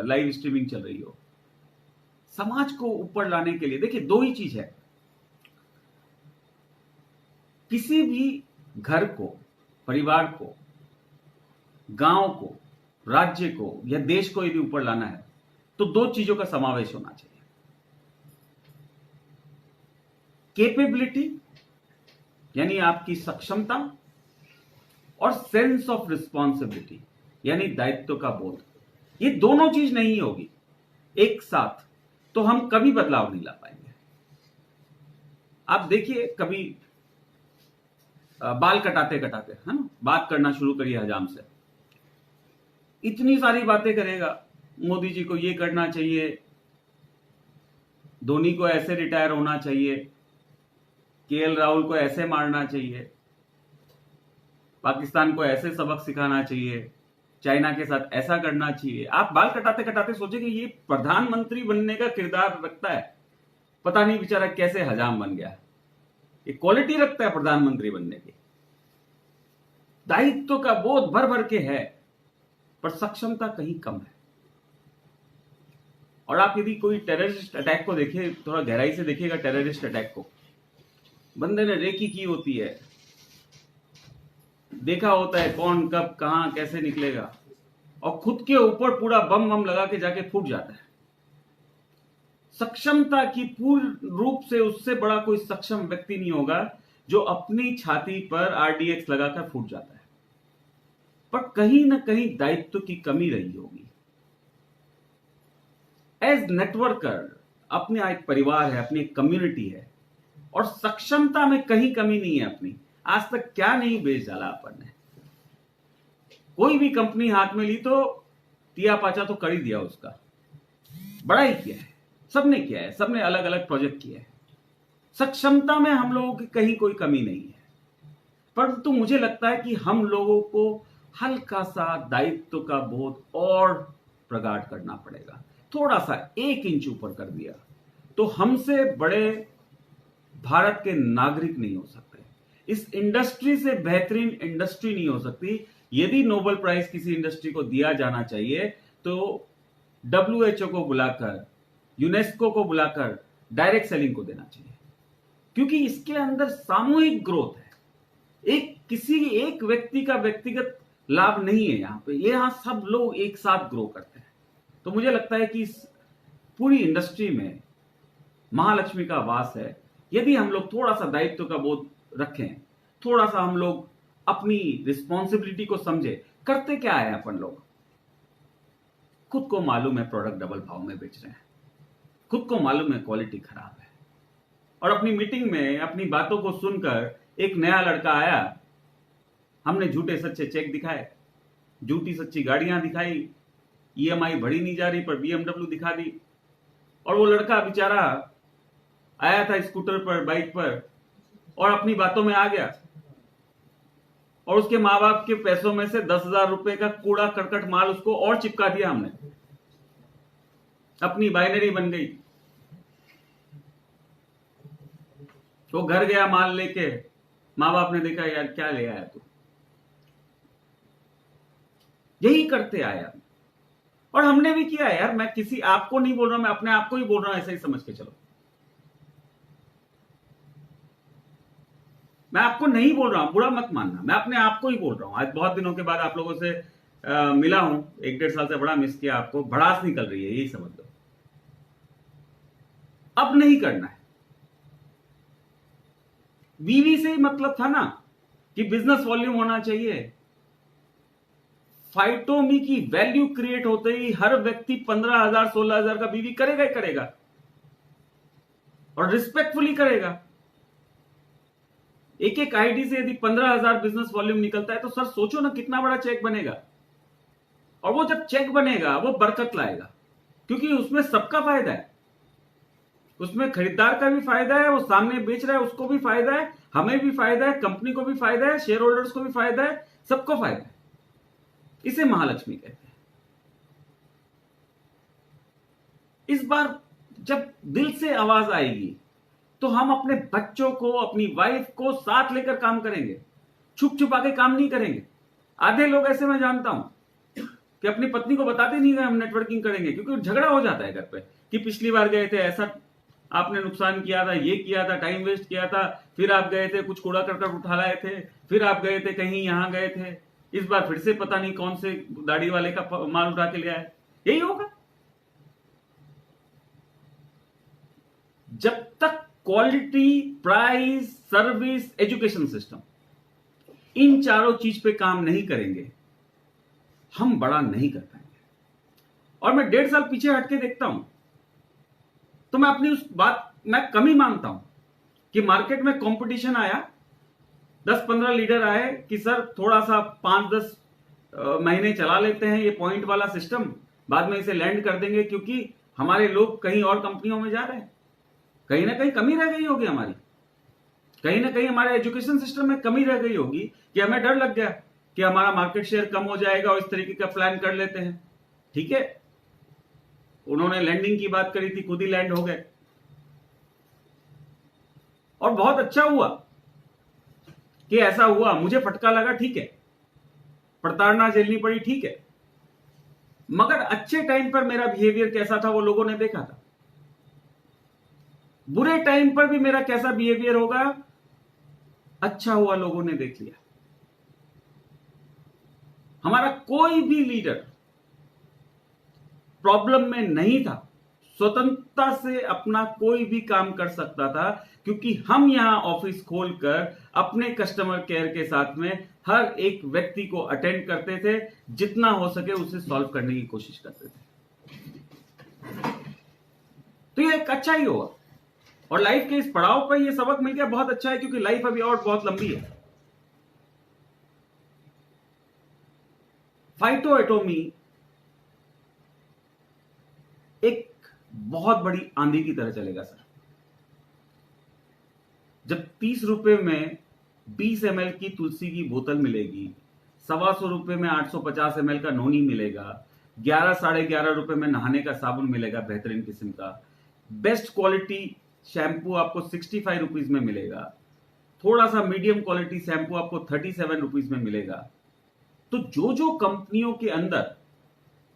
लाइव स्ट्रीमिंग चल रही हो। समाज को ऊपर लाने के लिए देखिए, दो ही चीज है। किसी भी घर को, परिवार को, गांव को, राज्य को या देश को यदि ऊपर लाना है तो दो चीजों का समावेश होना चाहिए। कैपेबिलिटी यानी आपकी सक्षमता, और सेंस ऑफ रिस्पॉन्सिबिलिटी यानी दायित्व का बोध। ये दोनों चीज नहीं होगी एक साथ तो हम कभी बदलाव नहीं ला पाएंगे। आप देखिए, कभी बाल कटाते कटाते, है ना, बात करना शुरू करिए हजाम से, इतनी सारी बातें करेगा। मोदी जी को ये करना चाहिए, धोनी को ऐसे रिटायर होना चाहिए, केएल राहुल को ऐसे मारना चाहिए, पाकिस्तान को ऐसे सबक सिखाना चाहिए, चाइना के साथ ऐसा करना चाहिए। आप बाल कटाते कटाते सोचेंगे ये प्रधानमंत्री बनने का किरदार रखता है, पता नहीं बेचारा कैसे हजाम बन गया। ये क्वालिटी रखता है प्रधानमंत्री बनने की, दायित्व का बोध भर भर के है, पर सक्षमता कहीं कम है। और आप यदि कोई टेररिस्ट अटैक को देखिए, थोड़ा गहराई से देखिएगा टेररिस्ट अटैक को, बंदे ने रेकी की होती है, देखा होता है कौन कब कहां कैसे निकलेगा, और खुद के ऊपर पूरा बम बम लगा के जाके फूट जाता है। सक्षमता की पूर्ण रूप से उससे बड़ा कोई सक्षम व्यक्ति नहीं होगा जो अपनी छाती पर आरडीएक्स लगाकर फूट जाता है। पर कहीं ना कहीं दायित्व की कमी रही होगी। एज नेटवर्कर अपने एक परिवार है, अपनी एक कम्युनिटी है, और सक्षमता में कहीं कमी नहीं है अपनी। आज तक क्या नहीं बेच डाला अपन ने। कोई भी कंपनी हाथ में ली तो तिया पाचा तो कर ही दिया, उसका बड़ा ही किया है। सबने किया है, सबने अलग अलग प्रोजेक्ट किए हैं। सक्षमता में हम लोगों की कहीं कोई कमी नहीं है, परंतु मुझे लगता है कि हम लोगों को हल्का सा दायित्व का बोध और प्रगाढ़ करना पड़ेगा। थोड़ा सा 1 इंच ऊपर कर दिया तो हमसे बड़े भारत के नागरिक नहीं हो सकते, इस इंडस्ट्री से बेहतरीन इंडस्ट्री नहीं हो सकती। यदि नोबेल प्राइज किसी इंडस्ट्री को दिया जाना चाहिए तो WHO को बुलाकर, यूनेस्को को बुलाकर डायरेक्ट सेलिंग को देना चाहिए, क्योंकि इसके अंदर सामूहिक ग्रोथ है। किसी एक व्यक्ति का व्यक्तिगत लाभ नहीं है यहां पे, यहां सब लोग एक साथ ग्रो करते हैं। तो मुझे लगता है कि इस पूरी इंडस्ट्री में महालक्ष्मी का वास है। यदि हम लोग थोड़ा सा दायित्व का बोध रखें, थोड़ा सा हम लोग अपनी रिस्पॉन्सिबिलिटी को समझे। करते क्या है अपन लोग, खुद को मालूम है प्रोडक्ट डबल भाव में बेच रहे हैं, खुद को मालूम है क्वालिटी खराब है, और अपनी मीटिंग में अपनी बातों को सुनकर एक नया लड़का आया, हमने झूठे सच्चे चेक दिखाए, झूठी सच्ची गाड़ियां दिखाई, EMI बढ़ी नहीं जा रही पर BMW दिखा दी, और वो लड़का बेचारा आया था स्कूटर पर, बाइक पर, और अपनी बातों में आ गया, और उसके माँ बाप के पैसों में से 10,000 रुपए का कूड़ा करकट माल उसको और चिपका दिया हमने, अपनी बाइनरी बन गई। वो घर गया माल लेके, माँ बाप ने देखा यार क्या ले आया तू। यही करते आया, और हमने भी किया यार। मैं किसी आपको नहीं बोल रहा, मैं अपने आप को ही बोल रहा हूं, ऐसा ही समझ के चलो। मैं आपको नहीं बोल रहा हूं, बुरा मत मानना, मैं अपने आप को ही बोल रहा हूं। आज बहुत दिनों के बाद आप लोगों से मिला हूं, 1-1.5 साल से बड़ा मिस किया आपको, भड़ास निकल रही है, यही समझ लो। अब नहीं करना है। बीवी से ही मतलब था ना कि बिजनेस वॉल्यूम होना चाहिए। फाइटोमी की वैल्यू क्रिएट होते ही हर व्यक्ति 15,000 16,000 का बीवी करेगा ही करेगा, और रिस्पेक्टफुली करेगा। एक एक आईडी से यदि 15,000 बिजनेस वॉल्यूम निकलता है तो सर सोचो ना कितना बड़ा चेक बनेगा। और वो जब चेक बनेगा वो बरकत लाएगा, क्योंकि उसमें सबका फायदा है। उसमें खरीदार का भी फायदा है, वो सामने बेच रहा है उसको भी फायदा है, हमें भी फायदा है, कंपनी को भी फायदा है, शेयर होल्डर्स को भी फायदा है, सबको फायदा है। इसे महालक्ष्मी कहते हैं। इस बार जब दिल से आवाज आएगी तो हम अपने बच्चों को, अपनी वाइफ को साथ लेकर काम करेंगे, छुप छुपा के काम नहीं करेंगे। आधे लोग ऐसे मैं जानता हूं कि अपनी पत्नी को बताते नहीं गए हम नेटवर्किंग करेंगे, क्योंकि झगड़ा हो जाता है घर पे कि पिछली बार गए थे ऐसा आपने नुकसान किया था, ये किया था, टाइम वेस्ट किया था, फिर आप गए थे कुछ कूड़ा करकट उठा लाए थे, फिर आप गए थे कहीं यहां गए थे, इस बार फिर से पता नहीं कौन से दाढ़ी वाले का माल उठा के ले आए। यही होगा। जब तक quality, price, service, education system, इन चारों चीज पे काम नहीं करेंगे हम बड़ा नहीं कर पाएंगे। और मैं 1.5 साल पीछे हटके देखता हूं तो मैं अपनी उस बात मैं कमी मानता हूं कि मार्केट में कंपटीशन आया, 10-15 लीडर आए कि सर थोड़ा सा 5-10 महीने चला लेते हैं ये पॉइंट वाला सिस्टम, बाद में इसे लैंड कर देंगे, क्योंकि हमारे लोग कहीं और कंपनियों में जा रहे हैं। कहीं ना कहीं कमी रह गई होगी हमारी, कहीं ना कहीं हमारे एजुकेशन सिस्टम में कमी रह गई होगी कि हमें डर लग गया कि हमारा मार्केट शेयर कम हो जाएगा और इस तरीके का प्लान कर लेते हैं। ठीक है, उन्होंने लैंडिंग की बात करी थी, खुद ही लैंड हो गए, और बहुत अच्छा हुआ कि ऐसा हुआ। मुझे फटका लगा, ठीक है, प्रताड़ना झेलनी पड़ी, ठीक है, मगर अच्छे टाइम पर मेरा बिहेवियर कैसा था वो लोगों ने देखा था। बुरे टाइम पर भी मेरा कैसा बिहेवियर होगा, अच्छा हुआ लोगों ने देख लिया। हमारा कोई भी लीडर प्रॉब्लम में नहीं था, स्वतंत्रता से अपना कोई भी काम कर सकता था, क्योंकि हम यहां ऑफिस खोलकर अपने कस्टमर केयर के साथ में हर एक व्यक्ति को अटेंड करते थे, जितना हो सके उसे सॉल्व करने की कोशिश करते थे। तो ये एक अच्छा ही होगा, और लाइफ के इस पड़ाव पर ये सबक मिल गया, बहुत अच्छा है, क्योंकि लाइफ अभी और बहुत लंबी है। फाइटो एटोमी एक बहुत बड़ी आंधी की तरह चलेगा सर। जब 30 रुपए में 20 ml की तुलसी की बोतल मिलेगी, 125 रुपए में 850 ml का नोनी मिलेगा, 11 साढ़े 11 रुपए में नहाने का साबुन मिलेगा बेहतरीन किस्म का, बेस्ट क्वालिटी शैम्पू आपको 65 रुपीज में मिलेगा, थोड़ा सा मीडियम क्वालिटी शैम्पू आपको 37 रुपीज में मिलेगा। तो जो जो कंपनियों के अंदर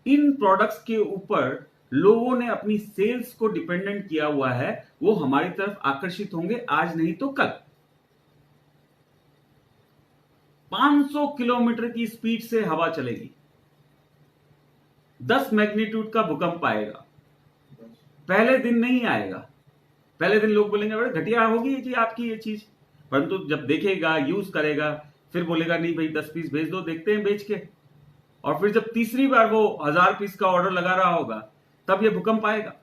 इन प्रोडक्ट्स के ऊपर लोगों ने अपनी सेल्स को डिपेंडेंट किया हुआ है, वो हमारी तरफ आकर्षित होंगे, आज नहीं तो कल। 500 किलोमीटर की स्पीड से हवा चलेगी, 10 मैग्नीट्यूड का भूकंप आएगा, पहले दिन नहीं आएगा। पहले दिन लोग बोलेंगे बड़े घटिया होगी ये आपकी ये चीज, परंतु जब देखेगा, यूज करेगा, फिर बोलेगा नहीं भाई 10 पीस भेज दो, देखते हैं बेच के। और फिर जब तीसरी बार वो 1000 पीस का ऑर्डर लगा रहा होगा, तब ये भूकंप आएगा।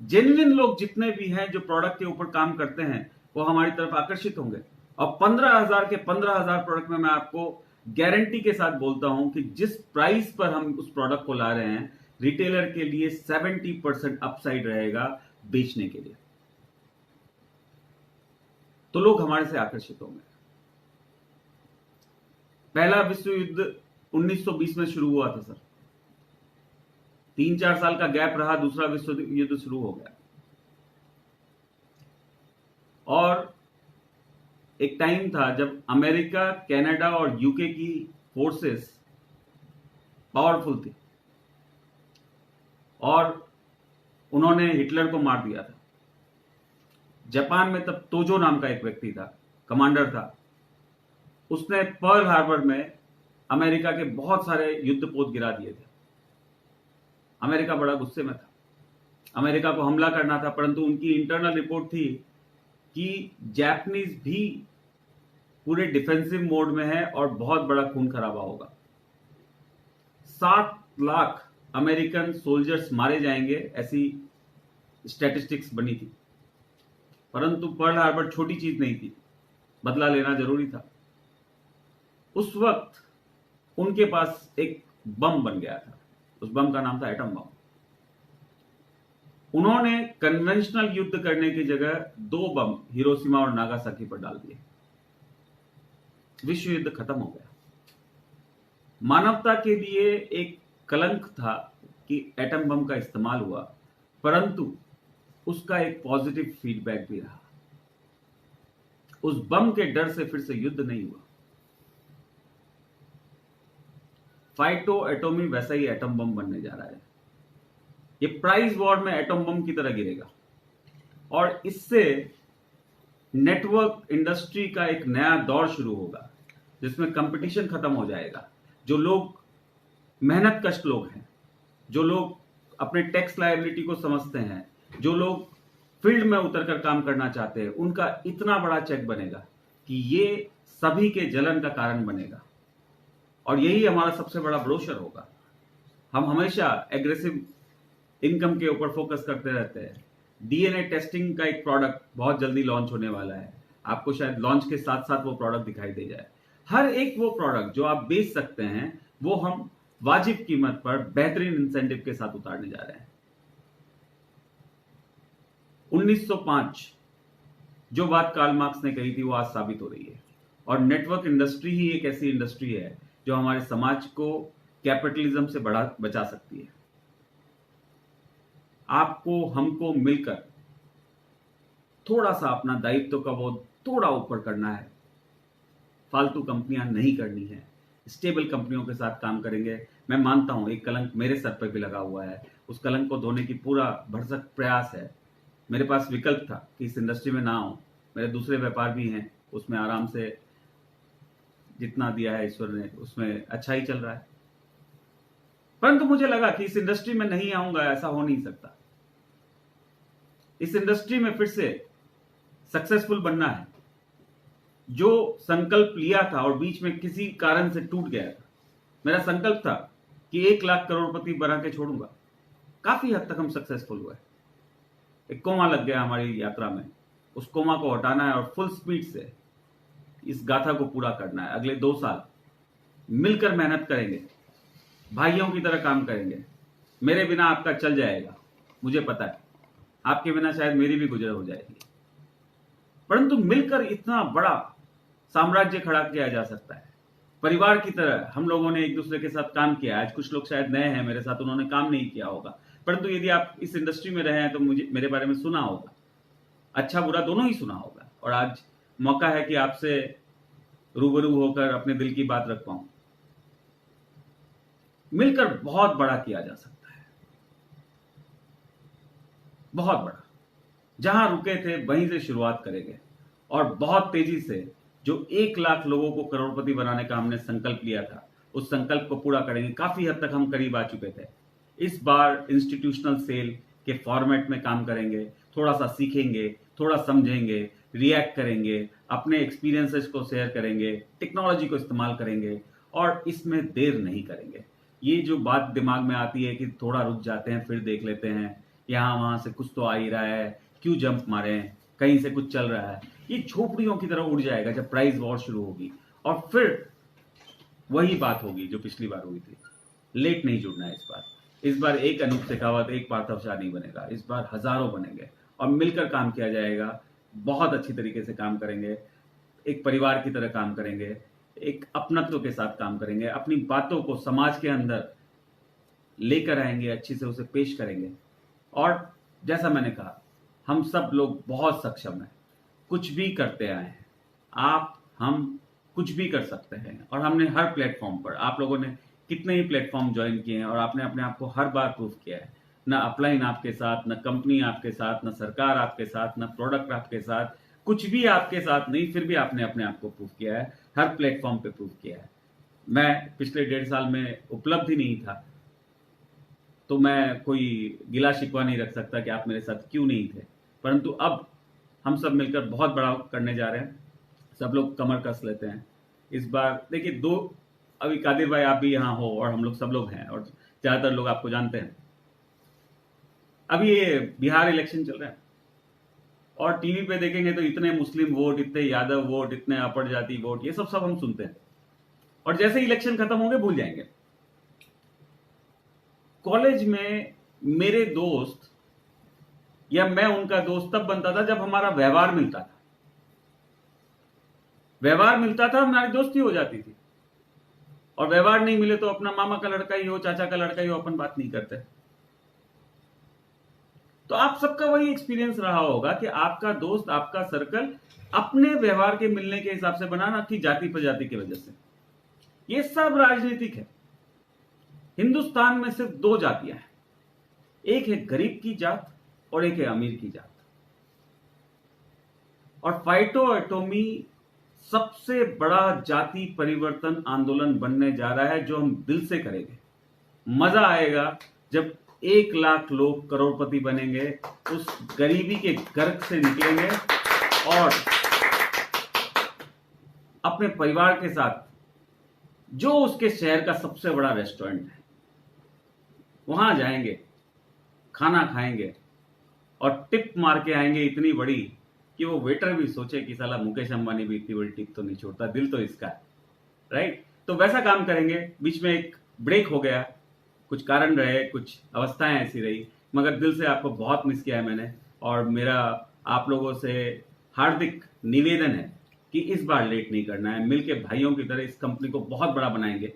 जेन्युइन लोग जितने भी हैं जो प्रोडक्ट के ऊपर काम करते हैं, वो हमारी तरफ आकर्षित होंगे। और 15,000 के 15,000 प्रोडक्ट में मैं आपको गारंटी के साथ बोलता हूं कि जिस प्राइस पर हम उस प्रोडक्ट को ला रहे हैं, रिटेलर के लिए 70% अपसाइड रहेगा बेचने के लिए। तो लोग हमारे से आकर्षित होंगे। पहला विश्व युद्ध 1920 में शुरू हुआ था सर, 3-4 साल का गैप रहा, दूसरा विश्व युद्ध शुरू हो गया। और एक टाइम था जब अमेरिका, कनाडा और यूके की फोर्सेस पावरफुल थी और उन्होंने हिटलर को मार दिया था। जापान में तब तोजो नाम का एक व्यक्ति था, कमांडर था, उसने पर्ल हार्बर में अमेरिका के बहुत सारे युद्धपोत गिरा दिए थे। अमेरिका बड़ा गुस्से में था, अमेरिका को हमला करना था, परंतु उनकी इंटरनल रिपोर्ट थी कि जापानीज भी पूरे डिफेंसिव मोड में है और बहुत बड़ा खून खराबा होगा। 7 लाख अमेरिकन सोल्जर्स मारे जाएंगे, ऐसी स्टैटिस्टिक्स बनी थी। परंतु पर्ल हार्बर छोटी चीज नहीं थी, बदला लेना जरूरी था। उस वक्त उनके पास एक बम बन गया था, उस बम का नाम था एटम बम। उन्होंने कन्वेंशनल युद्ध करने की जगह 2 बम हिरोशिमा और नागासाकी पर डाल दिए, विश्व युद्ध खत्म हो गया। मानवता के लिए एक कलंक था कि एटम बम का इस्तेमाल हुआ, परंतु उसका एक पॉजिटिव फीडबैक भी रहा। उस बम के डर से फिर से युद्ध नहीं हुआ। फाइटो एटोमी वैसा ही एटम बम बनने जा रहा है। ये प्राइस वॉर में एटम बम की तरह गिरेगा और इससे नेटवर्क इंडस्ट्री का एक नया दौर शुरू होगा, जिसमें कंपटीशन खत्म हो जाएगा। जो लोग मेहनत कश लोग हैं, जो लोग अपने टैक्स लायबिलिटी को समझते हैं, जो लोग फील्ड में उतरकर काम करना चाहते हैं, उनका इतना बड़ा चेक बनेगा कि ये सभी के जलन का कारण बनेगा। और यही हमारा सबसे बड़ा ब्रोशर होगा। हम हमेशा एग्रेसिव इनकम के ऊपर फोकस करते रहते हैं। डीएनए टेस्टिंग का एक प्रोडक्ट बहुत जल्दी लॉन्च होने वाला है, आपको शायद लॉन्च के साथ साथ वो प्रोडक्ट दिखाई दे जाए। हर एक वो प्रोडक्ट जो आप बेच सकते हैं, वो हम वाजिब कीमत पर बेहतरीन इंसेंटिव के साथ उतारने जा रहे हैं। 1905 जो बात कार्ल मार्क्स ने कही थी, वो आज साबित हो रही है। और नेटवर्क इंडस्ट्री ही एक ऐसी इंडस्ट्री है जो हमारे समाज को कैपिटलिज्म से बचा सकती है। आपको हमको मिलकर थोड़ा सा अपना दायित्व का वो थोड़ा ऊपर करना है। फालतू कंपनियां नहीं करनी है, स्टेबल कंपनियों के साथ काम करेंगे। मैं मानता हूं एक कलंक मेरे सर पर भी लगा हुआ है, उस कलंक को धोने की पूरा भरसक प्रयास है। मेरे पास विकल्प था कि इस इंडस्ट्री में ना आऊं, मेरे दूसरे व्यापार भी हैं, उसमें आराम से जितना दिया है ईश्वर ने उसमें अच्छा ही चल रहा है। परंतु मुझे लगा कि इस इंडस्ट्री में नहीं आऊंगा, ऐसा हो नहीं सकता। इस इंडस्ट्री में फिर से सक्सेसफुल बनना है। जो संकल्प लिया था और बीच में किसी कारण से टूट गया था, मेरा संकल्प था कि 1 लाख करोड़पति बना के छोड़ूंगा। काफी हद तक हम सक्सेसफुल हुए। एक कोमा लग गया हमारी यात्रा में, उस कोमा को हटाना है और फुल स्पीड से इस गाथा को पूरा करना है। अगले 2 साल मिलकर मेहनत करेंगे, भाइयों की तरह काम करेंगे, मेरे बिना आपका चल जाएगा, मुझे पता है, आपके बिना शायद मेरी भी गुजर हो जाएगी, परंतु मिलकर इतना बड़ा साम्राज्य खड़ा किया जा सकता है। परिवार की तरह हम लोगों ने एक दूसरे के साथ काम किया। आज कुछ लोग शायद नए हैं मेरे साथ, उन्होंने काम नहीं किया होगा, परंतु यदि आप इस इंडस्ट्री में रहे हैं तो मुझे मेरे बारे में सुना होगा, अच्छा बुरा दोनों ही सुना होगा, और आज मौका है कि आपसे रूबरू होकर अपने दिल की बात रख पाऊं। मिलकर बहुत बड़ा किया जा सकता है, बहुत बड़ा। जहां रुके थे वहीं से शुरुआत करेंगे, और बहुत तेजी से जो 1 लाख लोगों को करोड़पति बनाने का हमने संकल्प लिया था, उस संकल्प को पूरा करेंगे। काफी हद तक हम करीब आ चुके थे। इस बार इंस्टीट्यूशनल सेल के फॉर्मेट में काम करेंगे, थोड़ा सा सीखेंगे, थोड़ा समझेंगे, रिएक्ट करेंगे, अपने एक्सपीरियंसेस को शेयर करेंगे, टेक्नोलॉजी को इस्तेमाल करेंगे, और इसमें देर नहीं करेंगे। ये जो बात दिमाग में आती है कि थोड़ा रुक जाते हैं फिर देख लेते हैं, यहाँ वहां से कुछ तो आ ही रहा है, क्यों जंप मारे, कहीं से कुछ चल रहा है, ये झोपड़ियों की तरह उड़ जाएगा जब प्राइस वॉर शुरू होगी। और फिर वही बात होगी जो पिछली बार हुई थी। लेट नहीं जुड़ना है इस बार एक अनूप शेखावत, एक पार्थव शाह नहीं बनेगा, इस बार हजारों बनेंगे, और मिलकर काम किया जाएगा। बहुत अच्छी तरीके से काम करेंगे, एक परिवार की तरह काम करेंगे, एक अपनत्व के साथ काम करेंगे, अपनी बातों को समाज के अंदर लेकर आएंगे, अच्छी से उसे पेश करेंगे। और जैसा मैंने कहा, हम सब लोग बहुत सक्षम हैं, कुछ भी करते आए हैं, आप हम कुछ भी कर सकते हैं। और हमने हर प्लेटफॉर्म पर, आप लोगों ने कितने ही प्लेटफॉर्म ज्वाइन किए हैं, और आपने अपने आप को हर बार प्रूव किया है। ना अपलाइन आपके साथ, ना कंपनी आपके साथ, ना सरकार आपके साथ, ना प्रोडक्ट आपके साथ, कुछ भी आपके साथ नहीं, फिर भी आपने अपने आप को प्रूव किया है, हर प्लेटफॉर्म पे प्रूव किया है। मैं पिछले 1.5 साल में उपलब्ध ही नहीं था, तो मैं कोई गिला शिकवा नहीं रख सकता कि आप मेरे साथ क्यों नहीं थे, परंतु अब हम सब मिलकर बहुत बड़ा करने जा रहे हैं। सब लोग कमर कस लेते हैं इस बार। देखिए, अभी कादिर भाई आप भी यहाँ हो, और हम लोग सब लोग हैं, और ज्यादातर लोग आपको जानते हैं। अभी ये बिहार इलेक्शन चल रहा है, और टीवी पे देखेंगे तो इतने मुस्लिम वोट, इतने यादव वोट, इतने अपर जाति वोट, ये सब हम सुनते हैं, और जैसे इलेक्शन खत्म होंगे भूल जाएंगे। कॉलेज में मेरे दोस्त या मैं उनका दोस्त तब बनता था जब हमारा व्यवहार मिलता था। व्यवहार मिलता था, हमारी दोस्ती हो जाती थी। और व्यवहार नहीं मिले तो अपना मामा का लड़का ही हो, चाचा का लड़का ही हो, अपन बात नहीं करते। तो आप सबका वही एक्सपीरियंस रहा होगा कि आपका दोस्त, आपका सर्कल अपने व्यवहार के मिलने के हिसाब से बनाना, कि जाति प्रजाति की वजह से। ये सब राजनीतिक है। हिंदुस्तान में सिर्फ 2 जातियां हैं, एक है गरीब की जात और एक है अमीर की जात। और फाइटो एटोमी सबसे बड़ा जाति परिवर्तन आंदोलन बनने जा रहा है, जो हम दिल से करेंगे। मजा आएगा जब 1 लाख लोग करोड़पति बनेंगे, उस गरीबी के गर्क से निकलेंगे, और अपने परिवार के साथ जो उसके शहर का सबसे बड़ा रेस्टोरेंट है वहां जाएंगे, खाना खाएंगे, और टिप मार के आएंगे इतनी बड़ी कि वो वेटर भी सोचे कि साला मुकेश अंबानी भी इतनी बड़ी टिप तो नहीं छोड़ता, दिल तो इसका है, राइट। तो वैसा काम करेंगे। बीच में एक ब्रेक हो गया, कुछ कारण रहे, कुछ अवस्थाएं ऐसी रही, मगर दिल से आपको बहुत मिस किया है मैंने। और मेरा आप लोगों से हार्दिक निवेदन है कि इस बार लेट नहीं करना है। मिलके भाइयों की तरह इस कंपनी को बहुत बड़ा बनाएंगे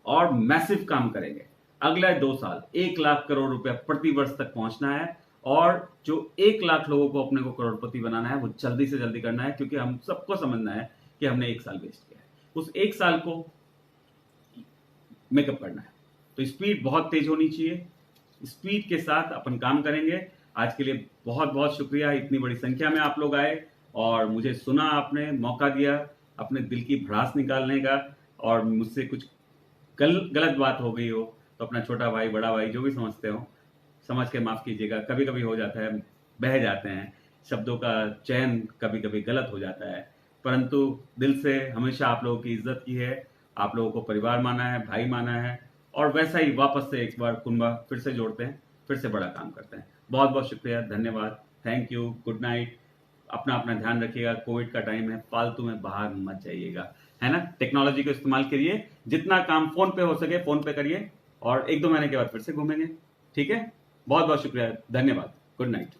और मैसिव काम करेंगे। अगले 2 साल 1 लाख करोड़ रुपया प्रति वर्ष तक पहुंचना है, और जो 1 लाख लोगों को अपने को करोड़पति बनाना है वो जल्दी से जल्दी करना है, क्योंकि हम सबको समझना है कि हमने 1 साल वेस्ट किया है। उस 1 साल को मेकअप करना है, तो स्पीड बहुत तेज होनी चाहिए। स्पीड के साथ अपन काम करेंगे। आज के लिए बहुत बहुत शुक्रिया, इतनी बड़ी संख्या में आप लोग आए और मुझे सुना, आपने मौका दिया अपने दिल की भड़ास निकालने का। और मुझसे कुछ गलत बात हो गई हो तो अपना छोटा भाई, बड़ा भाई, जो भी समझते हो, समझ के माफ कीजिएगा। कभी कभी हो जाता है, बह जाते हैं, शब्दों का चयन कभी कभी गलत हो जाता है, परंतु दिल से हमेशा आप लोगों की इज्जत की है, आप लोगों को परिवार माना है, भाई माना है, और वैसा ही वापस से एक बार कुंभा फिर से जोड़ते हैं, फिर से बड़ा काम करते हैं। बहुत बहुत शुक्रिया, धन्यवाद, थैंक यू, गुड नाइट। अपना अपना ध्यान रखिएगा, कोविड का टाइम है, फालतू में बाहर मत जाइएगा, है ना। टेक्नोलॉजी को इस्तेमाल करिए, जितना काम फोन पे हो सके फोन पे करिए, और 1-2 महीने के बाद फिर से घूमेंगे। ठीक है, बहुत बहुत शुक्रिया, धन्यवाद, गुड नाइट।